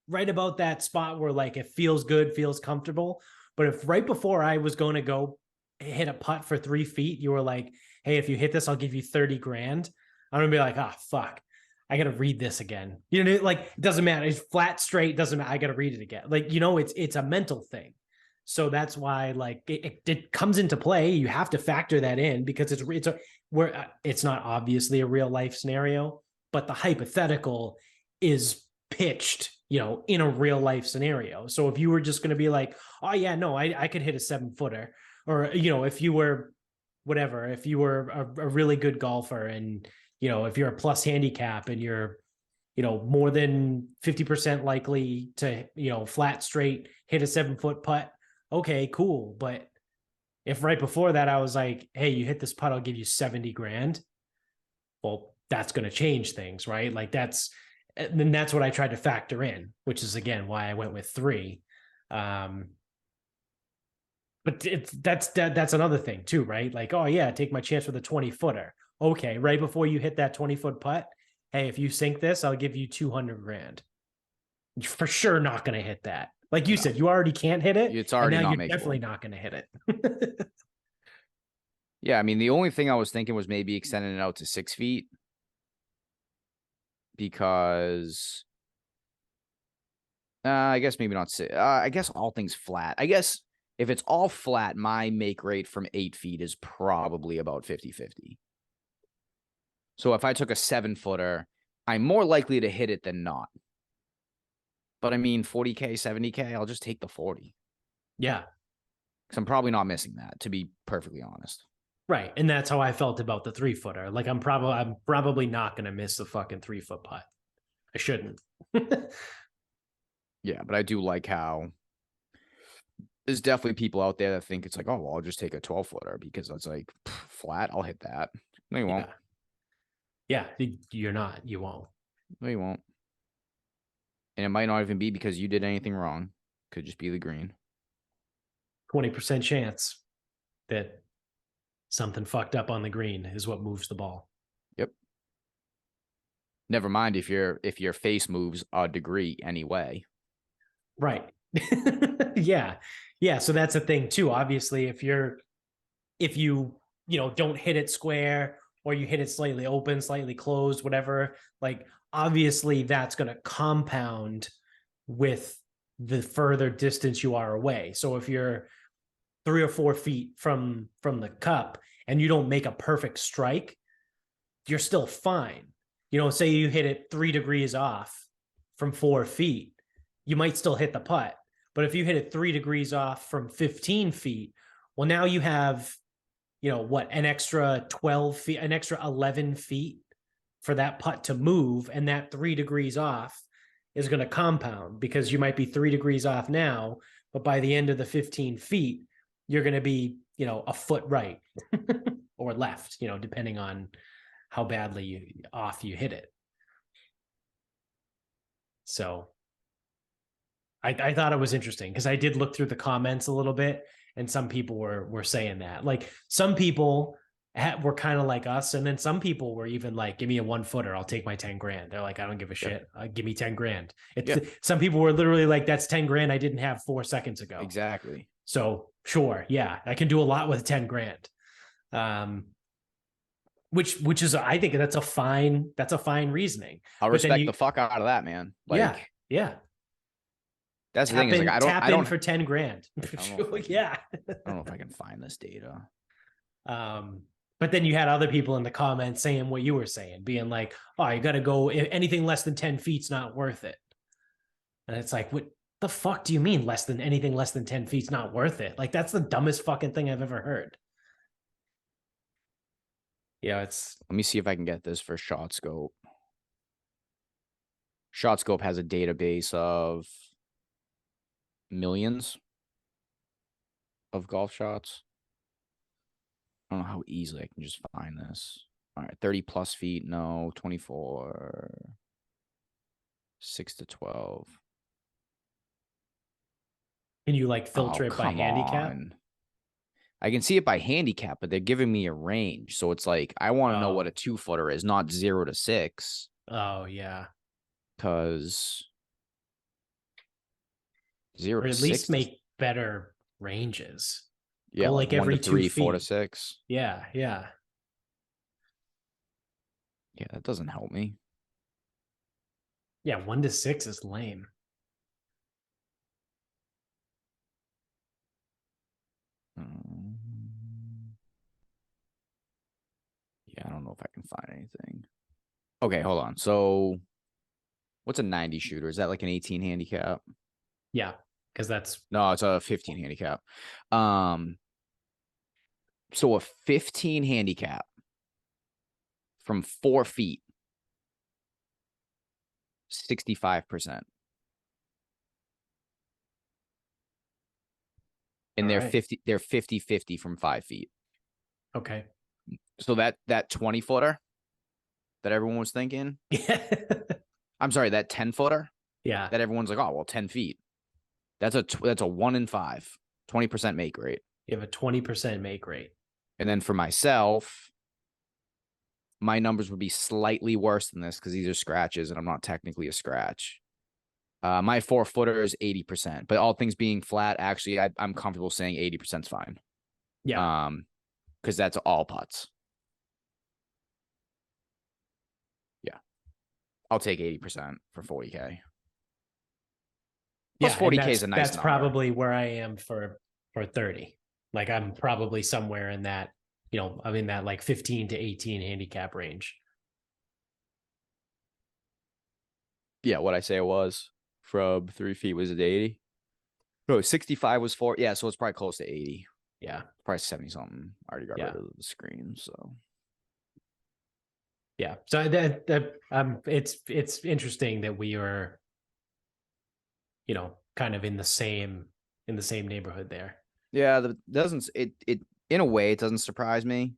right about that spot where like it feels good, feels comfortable. But if right before I was going to go hit a putt for 3 feet, you were like, hey, if you hit this, I'll give you 30 grand. I'm gonna be like, ah, fuck. I got to read this again. You know, like, it doesn't matter. It's flat, straight. Doesn't matter. I got to read it again. Like, it's a mental thing. So that's why like it comes into play. You have to factor that in because it's not obviously a real life scenario, but the hypothetical is pitched, in a real life scenario. So if you were just going to be like, oh yeah, no, I could hit a 7-footer, or, if you were whatever, if you were a really good golfer and, if you're a plus handicap and you're, more than 50% likely to, flat straight hit a 7-foot putt. Okay, cool. But if right before that, I was like, hey, you hit this putt, I'll give you 70 grand. Well, that's going to change things, right? Like then that's what I tried to factor in, which is again why I went with 3. But that's another thing too, right? Like, oh yeah, take my chance with a 20-footer. Okay, right before you hit that 20-foot putt, hey, if you sink this, I'll give you 200 grand. You're for sure not going to hit that. Like you said, you already can't hit it, It's and already now not you're makeable. definitely not going to hit it. Yeah, I mean, the only thing I was thinking was maybe extending it out to 6 feet because I guess maybe not. I guess all things flat. I guess if it's all flat, my make rate from 8 feet is probably about 50-50. So if I took a 7-footer, I'm more likely to hit it than not. But I mean, 40K, 70K, I'll just take the 40. Yeah. Because I'm probably not missing that, to be perfectly honest. Right. And that's how I felt about the 3-footer. Like I'm probably not going to miss the fucking 3-foot putt. I shouldn't. Yeah, but I do like how there's definitely people out there that think it's like, oh, well, I'll just take a 12-footer because it's like flat. I'll hit that. No, you won't. Yeah, you're not. You won't. No, you won't. And it might not even be because you did anything wrong. Could just be the green. 20% chance that something fucked up on the green is what moves the ball. Yep. Never mind if your face moves a degree anyway. Right. Yeah. Yeah. So that's a thing too. Obviously, if you don't hit it square or you hit it slightly open, slightly closed, whatever, like obviously that's going to compound with the further distance you are away. So if you're 3 or 4 feet from the cup and you don't make a perfect strike, you're still fine. Say you hit it 3 degrees off from 4 feet, you might still hit the putt. But if you hit it 3 degrees off from 15 feet, well, now you have, an extra 12 feet, an extra 11 feet for that putt to move. And that 3 degrees off is going to compound because you might be 3 degrees off now, but by the end of the 15 feet, you're going to be, a foot right or left, depending on how badly off you hit it. So I thought it was interesting because I did look through the comments a little bit, and some people were saying that. Like some people were kind of like us, and then some people were even like, "Give me a 1-footer, I'll take my 10 grand." They're like, "I don't give a shit. Give me 10 grand." Some people were literally like, "That's 10 grand I didn't have 4 seconds ago." Exactly. So sure, yeah, I can do a lot with 10 grand. Which is, I think that's a fine reasoning. I'll respect the fuck out of that, man. Like, yeah. That's the thing is like I don't for 10 grand. Yeah. I don't know if I can find this data. But then you had other people in the comments saying what you were saying, being like, "Oh, you got to go anything less than 10 feet's not worth it." And it's like, what the fuck do you mean anything less than 10 feet's not worth it? Like that's the dumbest fucking thing I've ever heard. Yeah, let me see if I can get this for ShotScope. ShotScope has a database of millions of golf shots. I don't know how easily I can just find this. All right, 30 plus feet. No, 24. 6 to 12. Can you like filter it by handicap? I can see it by handicap, but they're giving me a range. So it's like, I want to know what a 2-footer is, not 0 to 6. Oh, yeah. Because 0 or to at 6 least make better ranges. Yeah, go like every 1 to 3, 2 feet. 4 to 6. Yeah. Yeah, that doesn't help me. Yeah, 1 to 6 is lame. Yeah, I don't know if I can find anything. Okay, hold on. So what's a 90 shooter? Is that like an 18 handicap? Yeah, because that's no, it's a 15 handicap. So a 15 handicap from 4 feet, 65%. And they're 50-50 from 5 feet. Okay. So that 20-footer that everyone was thinking. Yeah. I'm sorry, that 10-footer Yeah. that everyone's like, oh, well, 10 feet. That's a 1 in 5, 20% make rate. You have a 20% make rate. And then for myself, my numbers would be slightly worse than this because these are scratches and I'm not technically a scratch. My 4-footer is 80%, but all things being flat, actually, I'm comfortable saying 80% is fine. Yeah. Because that's all putts. Yeah. I'll take 80% for 40K. Plus 40K is a nice that's number. probably where I am for 30. Like I'm probably somewhere in that, I'm in that like 15 to 18 handicap range. Yeah, what I say it was from 3 feet was it 80? No, 65 was 4. Yeah, so it's probably close to 80. Yeah. Probably 70 something. I already got rid of the screen, so. Yeah. So it's interesting that we are, kind of in the same neighborhood there. Yeah, it in a way it doesn't surprise me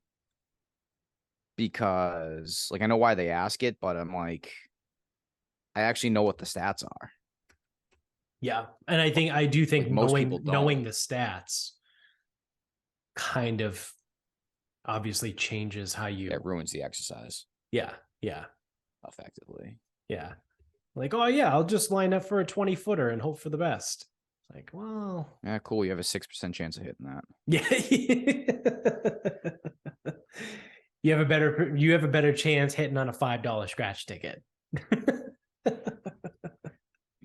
because like I know why they ask it, but I'm like I actually know what the stats are. Yeah. And I do think like most people knowing the stats kind of obviously changes how you it ruins the exercise. Yeah. Yeah. Effectively. Yeah. Like, oh yeah, I'll just line up for a 20-footer and hope for the best. It's like, well, yeah, cool. You have a 6% chance of hitting that. Yeah. you have a better chance hitting on a $5 scratch ticket.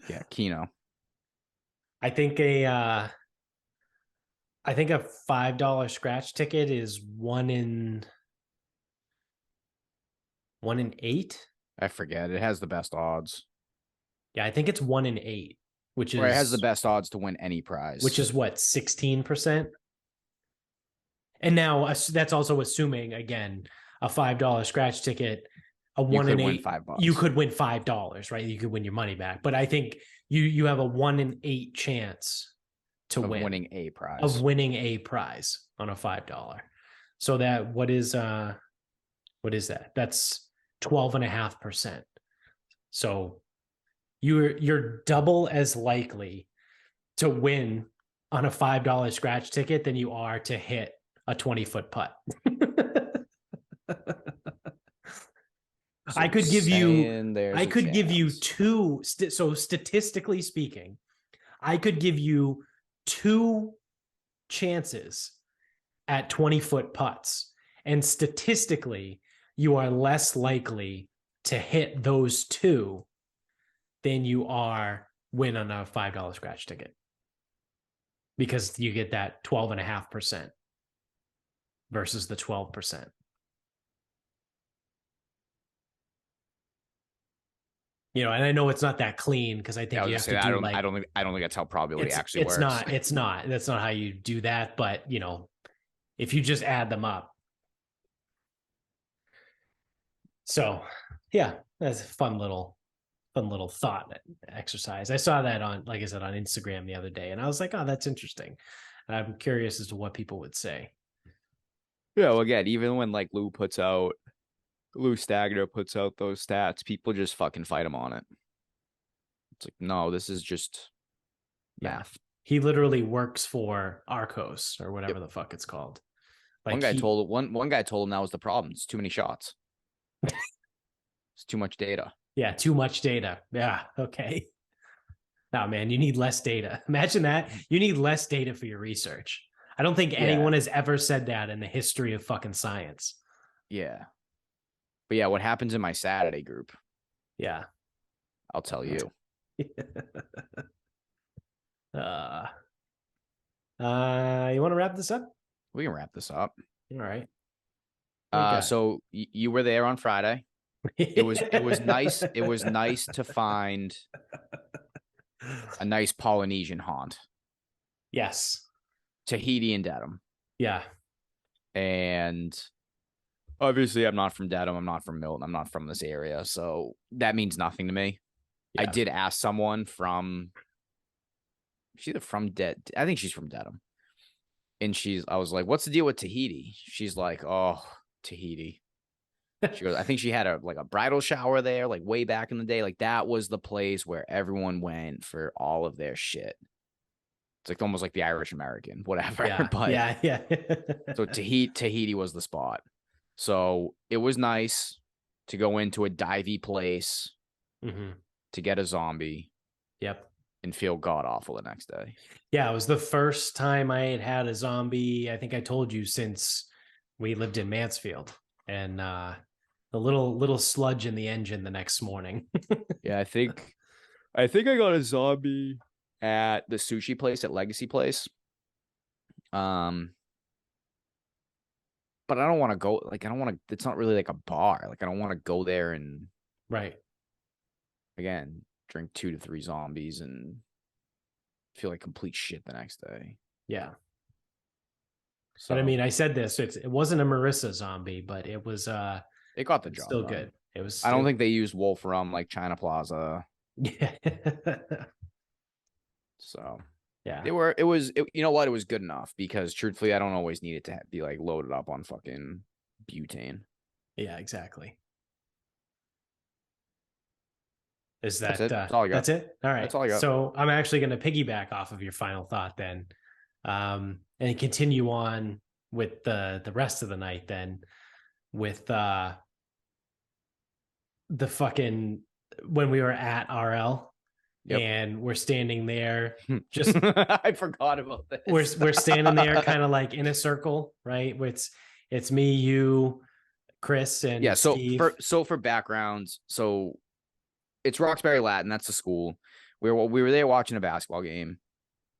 Yeah, Keno. I think a $5 scratch ticket is 1 in 8. I forget. It has the best odds. Yeah, I think it's 1 in 8, which is it has the best odds to win any prize. Which is what, 16%? And now that's also assuming again a $5 scratch ticket, a 1 in 8. You could win $5, right? You could win your money back. But I think you have a 1 in 8 chance to win winning a prize. Of winning a prize on a $5. So that what is that? That's 12.5%. So you're double as likely to win on a $5 scratch ticket than you are to hit a 20-foot putt. I could give you two. So statistically speaking, I could give you 2 chances at 20-foot putts. And statistically, you are less likely to hit those 2 than you are win on a $5 scratch ticket. Because you get that 12.5% versus the 12%. And I know it's not that clean because I think you have to do I don't think that's how probability actually works. It's not. That's not how you do that. But if you just add them up. So yeah, that's a fun little thought exercise. I saw that on, like I said, on Instagram the other day, and I was like, oh, that's interesting. And I'm curious as to what people would say. Yeah, well, again, even when like Lou Stagner puts out those stats, people just fucking fight him on it. It's like, no, this is just math. He literally works for Arcos or whatever the fuck it's called. Like one guy told him that was the problem. It's too many shots. It's too much data. Yeah, too much data. Yeah, okay. No, man, you need less data. Imagine that. You need less data for your research. I don't think anyone has ever said that in the history of fucking science. Yeah. But yeah, what happens in my Saturday group? Yeah. I'll tell you. You want to wrap this up? We can wrap this up. All right. So you were there on Friday. It was nice. It was nice to find a nice Polynesian haunt. Yes. Tahiti and Dedham. Yeah. And obviously I'm not from Dedham. I'm not from Milton. I'm not from this area. So that means nothing to me. Yeah. I did ask someone from, she's either from I think she's from Dedham. And I was like, what's the deal with Tahiti? She's like, oh, Tahiti. She goes, I think she had a bridal shower there, like way back in the day. Like that was the place where everyone went for all of their shit. It's like almost like the Irish American, whatever. Yeah, But yeah. so Tahiti was the spot. So it was nice to go into a divey place to get a zombie. Yep. And feel god awful the next day. Yeah, it was the first time I had a zombie. I think I told you since we lived in Mansfield, and the little sludge in the engine the next morning. Yeah, I think I got a zombie at the sushi place at Legacy Place. But I don't want to go. Like I don't want to. It's not really like a bar. Like I don't want to go there and Right. Again drink 2 to 3 zombies and feel like complete shit the next day. Yeah. So, but I mean, I said this. It wasn't a Marissa zombie, but it was. It got the job still done. good. It was. I don't think they used wolf rum like China Plaza. Yeah. So yeah, you know what? It was good enough because truthfully, I don't always need it to be like loaded up on fucking butane. Yeah, exactly. Is that that's it? That's all I got. That's it? All right. That's all I got. So I'm actually going to piggyback off of your final thought then, and continue on with the rest of the night then with the fucking when we were at RL. Yep. And we're standing there just I forgot about this. We're standing there kind of like in a circle, right? It's me, you, Chris, and Steve. For backgrounds, so it's Roxbury Latin, that's the school. We were there watching a basketball game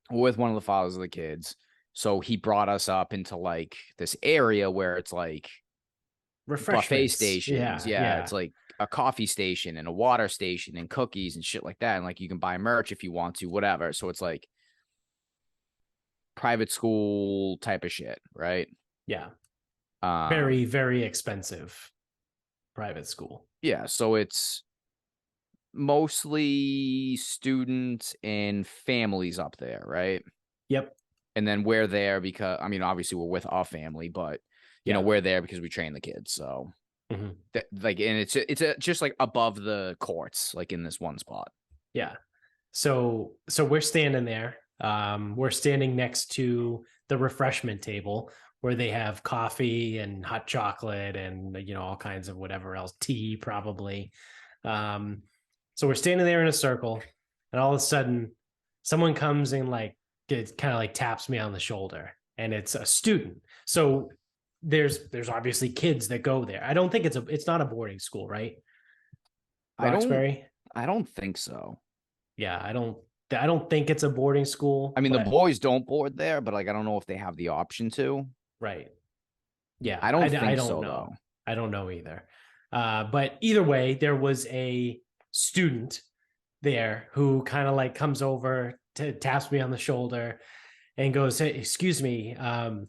with one of the fathers of the kids. So he brought us up into like this area where it's like buffet stations. Yeah. It's like a coffee station and a water station and cookies and shit like that. And like you can buy merch if you want to, whatever. So it's like private school type of shit, right? Yeah. Very, very expensive private school. Yeah. So it's mostly students and families up there, right? Yep. And then we're there because, I mean, obviously we're with our family, but you know, we're there because we train the kids. So and it's just like above the courts, like in this one spot. Yeah. So we're standing there. We're standing next to the refreshment table where they have coffee and hot chocolate and, you know, all kinds of whatever else, tea probably. So we're standing there in a circle, and all of a sudden someone comes and like it kind of like taps me on the shoulder, and it's a student. So there's obviously kids that go there. I don't think it's not a boarding school, right? Roxbury? I don't think so. Yeah, I don't think it's a boarding school. I mean, the boys don't board there, but like I don't know if they have the option to. Right. Yeah. I don't know. Though. I don't know either. But either way, there was a student there who kind of like comes over to taps me on the shoulder and goes, "Hey, excuse me, can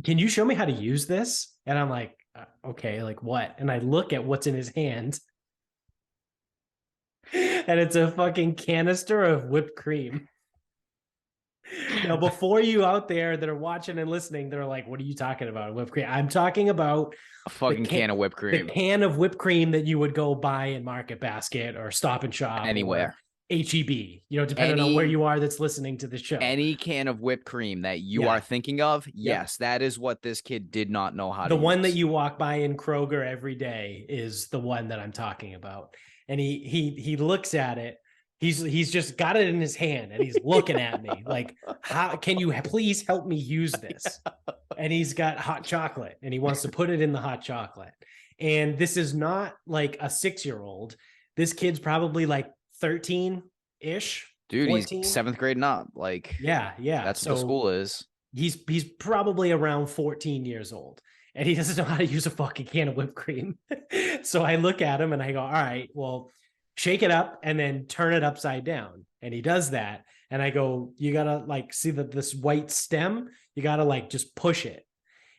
you show me how to use this?" And I'm like, okay, like what? And I look at what's in his hand, and it's a fucking canister of whipped cream. Now, before you out there that are watching and listening, they're like, what are you talking about? Whipped cream. I'm talking about a fucking can of whipped cream. The can of whipped cream that you would go buy in Market Basket or Stop and Shop. Anywhere. HEB, you know, depending on where you are that's listening to the show. Any can of whipped cream that you are thinking of, yes, that is what this kid did not know how to use. The one that you walk by in Kroger every day is the one that I'm talking about. And he looks at it. He's just got it in his hand and he's looking at me like, how can you please help me use this? And he's got hot chocolate and he wants to put it in the hot chocolate. And this is not like a 6-year-old. This kid's probably like 13-ish. Dude, 14. He's 7th grade and up. Like, yeah. That's what the school is. He's probably around 14 years old. And he doesn't know how to use a fucking can of whipped cream. So I look at him and I go, all right, well, shake it up and then turn it upside down. And he does that. And I go, you gotta like see this white stem, you gotta like just push it.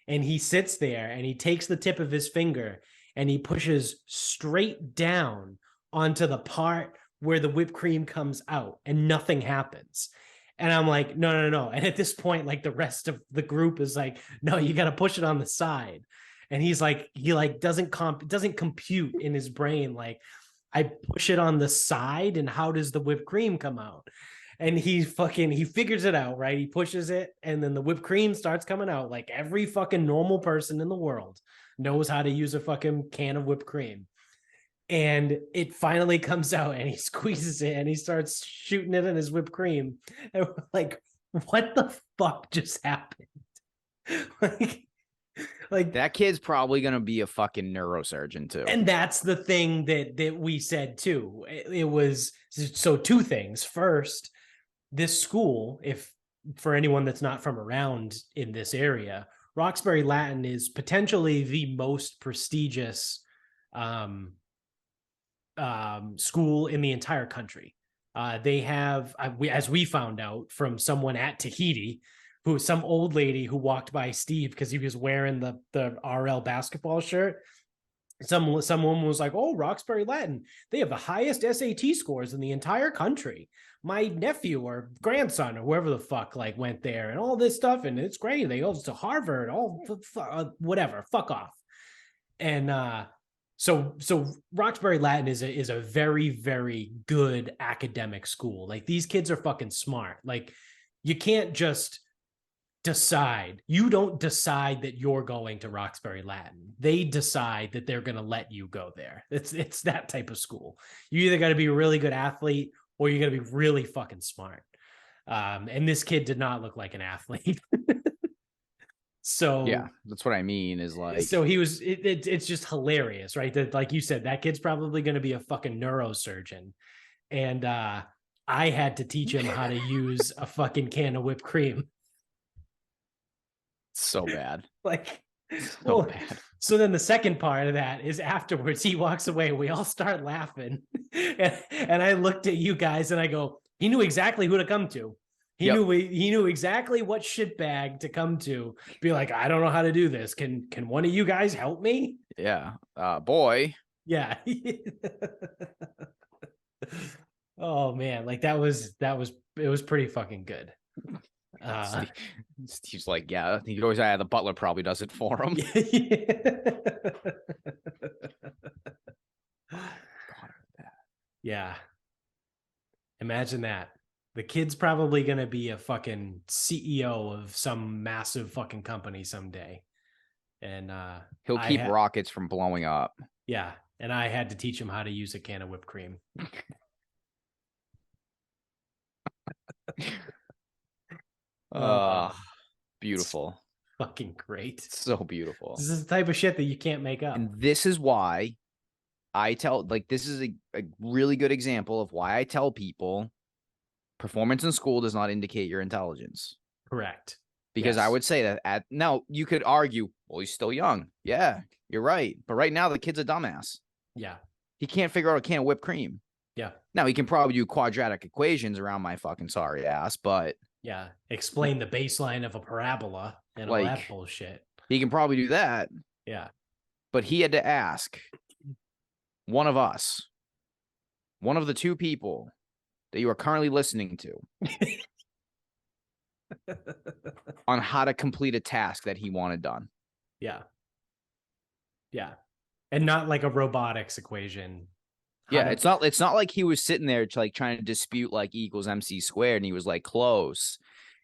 And he sits there and he takes the tip of his finger and he pushes straight down onto the part where the whipped cream comes out and nothing happens. And I'm like, no. And at this point, like the rest of the group is like, no, you got to push it on the side. And he doesn't compute in his brain. Like, I push it on the side, and how does the whipped cream come out? And he figures it out, right? He pushes it, and then the whipped cream starts coming out. Like, every fucking normal person in the world knows how to use a fucking can of whipped cream. And it finally comes out, and he squeezes it, and he starts shooting it in his whipped cream. And we're like, what the fuck just happened? like that kid's probably gonna be a fucking neurosurgeon too. And that's the thing that we said too. It was so two things. First, this school, if for anyone that's not from around in this area, Roxbury Latin is potentially the most prestigious school in the entire country. They have, as we found out from someone at Tahiti, some old lady who walked by Steve because he was wearing the RL basketball shirt. Someone was like, "Oh, Roxbury Latin, they have the highest SAT scores in the entire country. My nephew or grandson or whoever the fuck like went there and all this stuff, and it's great. They go to Harvard, all whatever, fuck off." And so Roxbury Latin is a very, very good academic school. Like, these kids are fucking smart. Like, you can't just decide. You don't decide that you're going to Roxbury Latin. They decide that they're going to let you go there. It's that type of school. You either got to be a really good athlete or you're going to be really fucking smart. And this kid did not look like an athlete. So yeah, that's what I mean is like, so he was, it's just hilarious, right? That, like you said, that kid's probably going to be a fucking neurosurgeon. And I had to teach him how to use a fucking can of whipped cream. So bad. Like, so bad. So then the second part of that is afterwards he walks away. We all start laughing. And I looked at you guys and I go, he knew exactly who to come to. He knew exactly what shitbag to come to. Be like, I don't know how to do this. Can one of you guys help me? Yeah. Boy. Yeah. Oh man, like it was pretty fucking good. Steve's like, yeah, he goes, the butler probably does it for him. Yeah. Imagine that. The kid's probably going to be a fucking CEO of some massive fucking company someday. And he'll keep rockets from blowing up. Yeah. And I had to teach him how to use a can of whipped cream. Beautiful. Fucking great. So beautiful. This is the type of shit that you can't make up. And this is why I tell, like, this is a really good example of why I tell people performance in school does not indicate your intelligence. Correct. Because I would say that now you could argue, well, he's still young. Yeah, you're right. But right now the kid's a dumbass. Yeah. He can't figure out a can of whipped cream. Yeah. Now he can probably do quadratic equations around my fucking sorry ass, but yeah, explain the baseline of a parabola and all that bullshit. He can probably do that. Yeah. But he had to ask one of us, one of the two people that you are currently listening to on how to complete a task that he wanted done. Yeah. Yeah. And not like a robotics equation. Yeah, it's not like he was sitting there like trying to dispute like E equals MC squared and he was like close.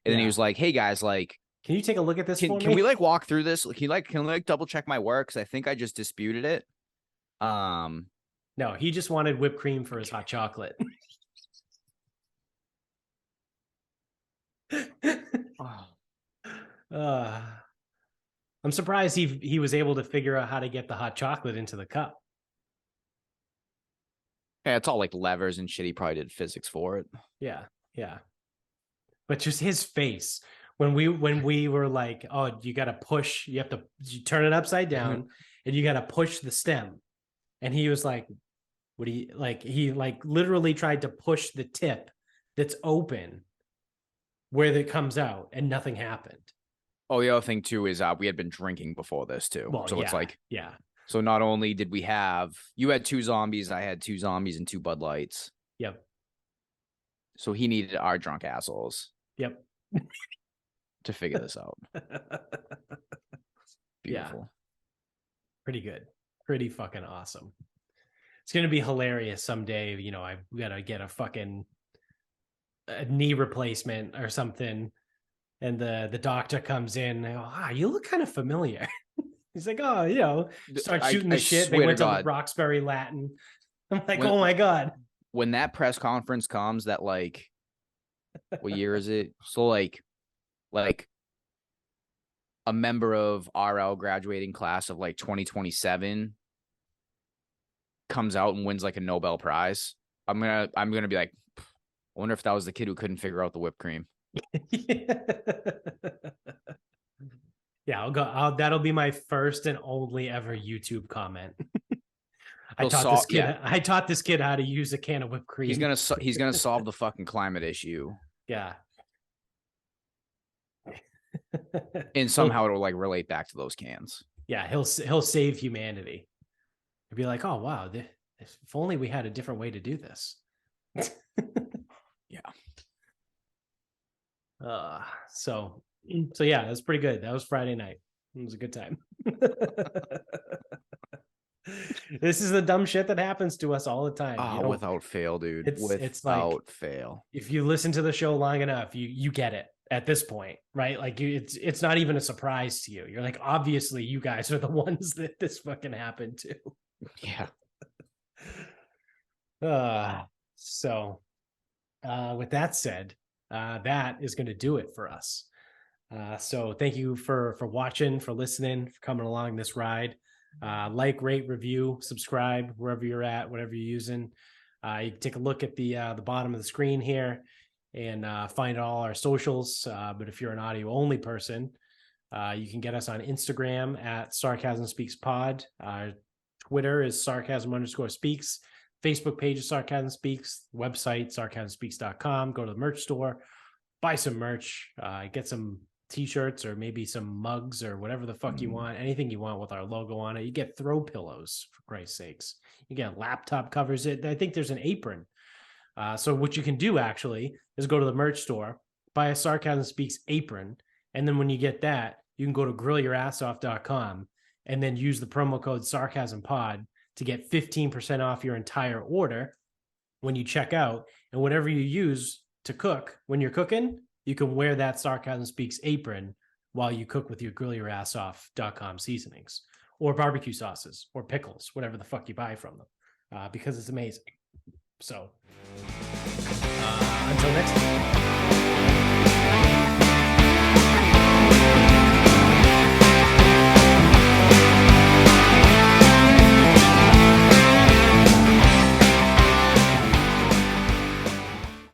And then he was like, hey guys, like, can you take a look at this for me? Can we like walk through this? Can we double check my work? Because I think I just disputed it. No, he just wanted whipped cream for his hot chocolate. I'm surprised he was able to figure out how to get the hot chocolate into the cup. Yeah, it's all like levers and shit. He probably did physics for it. Yeah, yeah. But just his face when we were like, oh, you got to push, you turn it upside down and you got to push the stem. And he was like, what do you like? He like literally tried to push the tip that's open where it comes out and nothing happened. Oh, the other thing too is we had been drinking before this too. Well, so it's like, yeah. So not only did we have, you had 2 zombies, I had 2 zombies and 2 Bud Lights. Yep. So he needed our drunk assholes. Yep. To figure this out. Beautiful. Yeah. Pretty good. Pretty fucking awesome. It's going to be hilarious someday. You know, I've got to get a knee replacement or something. And the doctor comes in and go, you look kind of familiar. He's like, oh, you know, start shooting the shit. They went to Roxbury Latin. I'm like, oh my God. When that press conference comes, that like, what year is it? So like a member of RL graduating class of like 2027 comes out and wins like a Nobel Prize. I'm gonna be like, I wonder if that was the kid who couldn't figure out the whipped cream. Yeah, I'll go. That'll be my first and only ever YouTube comment. I taught this kid how to use a can of whipped cream. He's gonna solve the fucking climate issue. Yeah. And somehow it'll like relate back to those cans. Yeah, he'll save humanity. He'll be like, oh wow, if only we had a different way to do this. Yeah. So yeah, that's pretty good. That was Friday night. It was a good time. This is the dumb shit that happens to us all the time. Oh, you know, without fail, dude. It's like, fail. If you listen to the show long enough, you get it at this point, right? Like it's not even a surprise to you. You're like, obviously you guys are the ones that this fucking happened to. Yeah. So with that said, that is going to do it for us. So thank you for watching, for listening, for coming along this ride. Like, rate, review, subscribe wherever you're at, whatever you're using. You can take a look at the bottom of the screen here and find all our socials. But if you're an audio only person, you can get us on Instagram at Sarcasm Speaks Pod. Twitter is Sarcasm_speaks. Facebook page is Sarcasm Speaks. Website, sarcasmspeaks.com. Go to the merch store, buy some merch, get some t-shirts or maybe some mugs or whatever the fuck you want, anything you want with our logo on it. You get throw pillows, for Christ's sakes. You get laptop covers. I think there's an apron. So what you can do actually is go to the merch store, buy a Sarcasm Speaks apron, and then when you get that, you can go to grillyourassoff.com and then use the promo code SarcasmPod to get 15% off your entire order when you check out. And whatever you use to cook when you're cooking, you can wear that Sarcasm Speaks apron while you cook with your grillyourassoff.com seasonings or barbecue sauces or pickles, whatever the fuck you buy from them, because it's amazing. So until next time.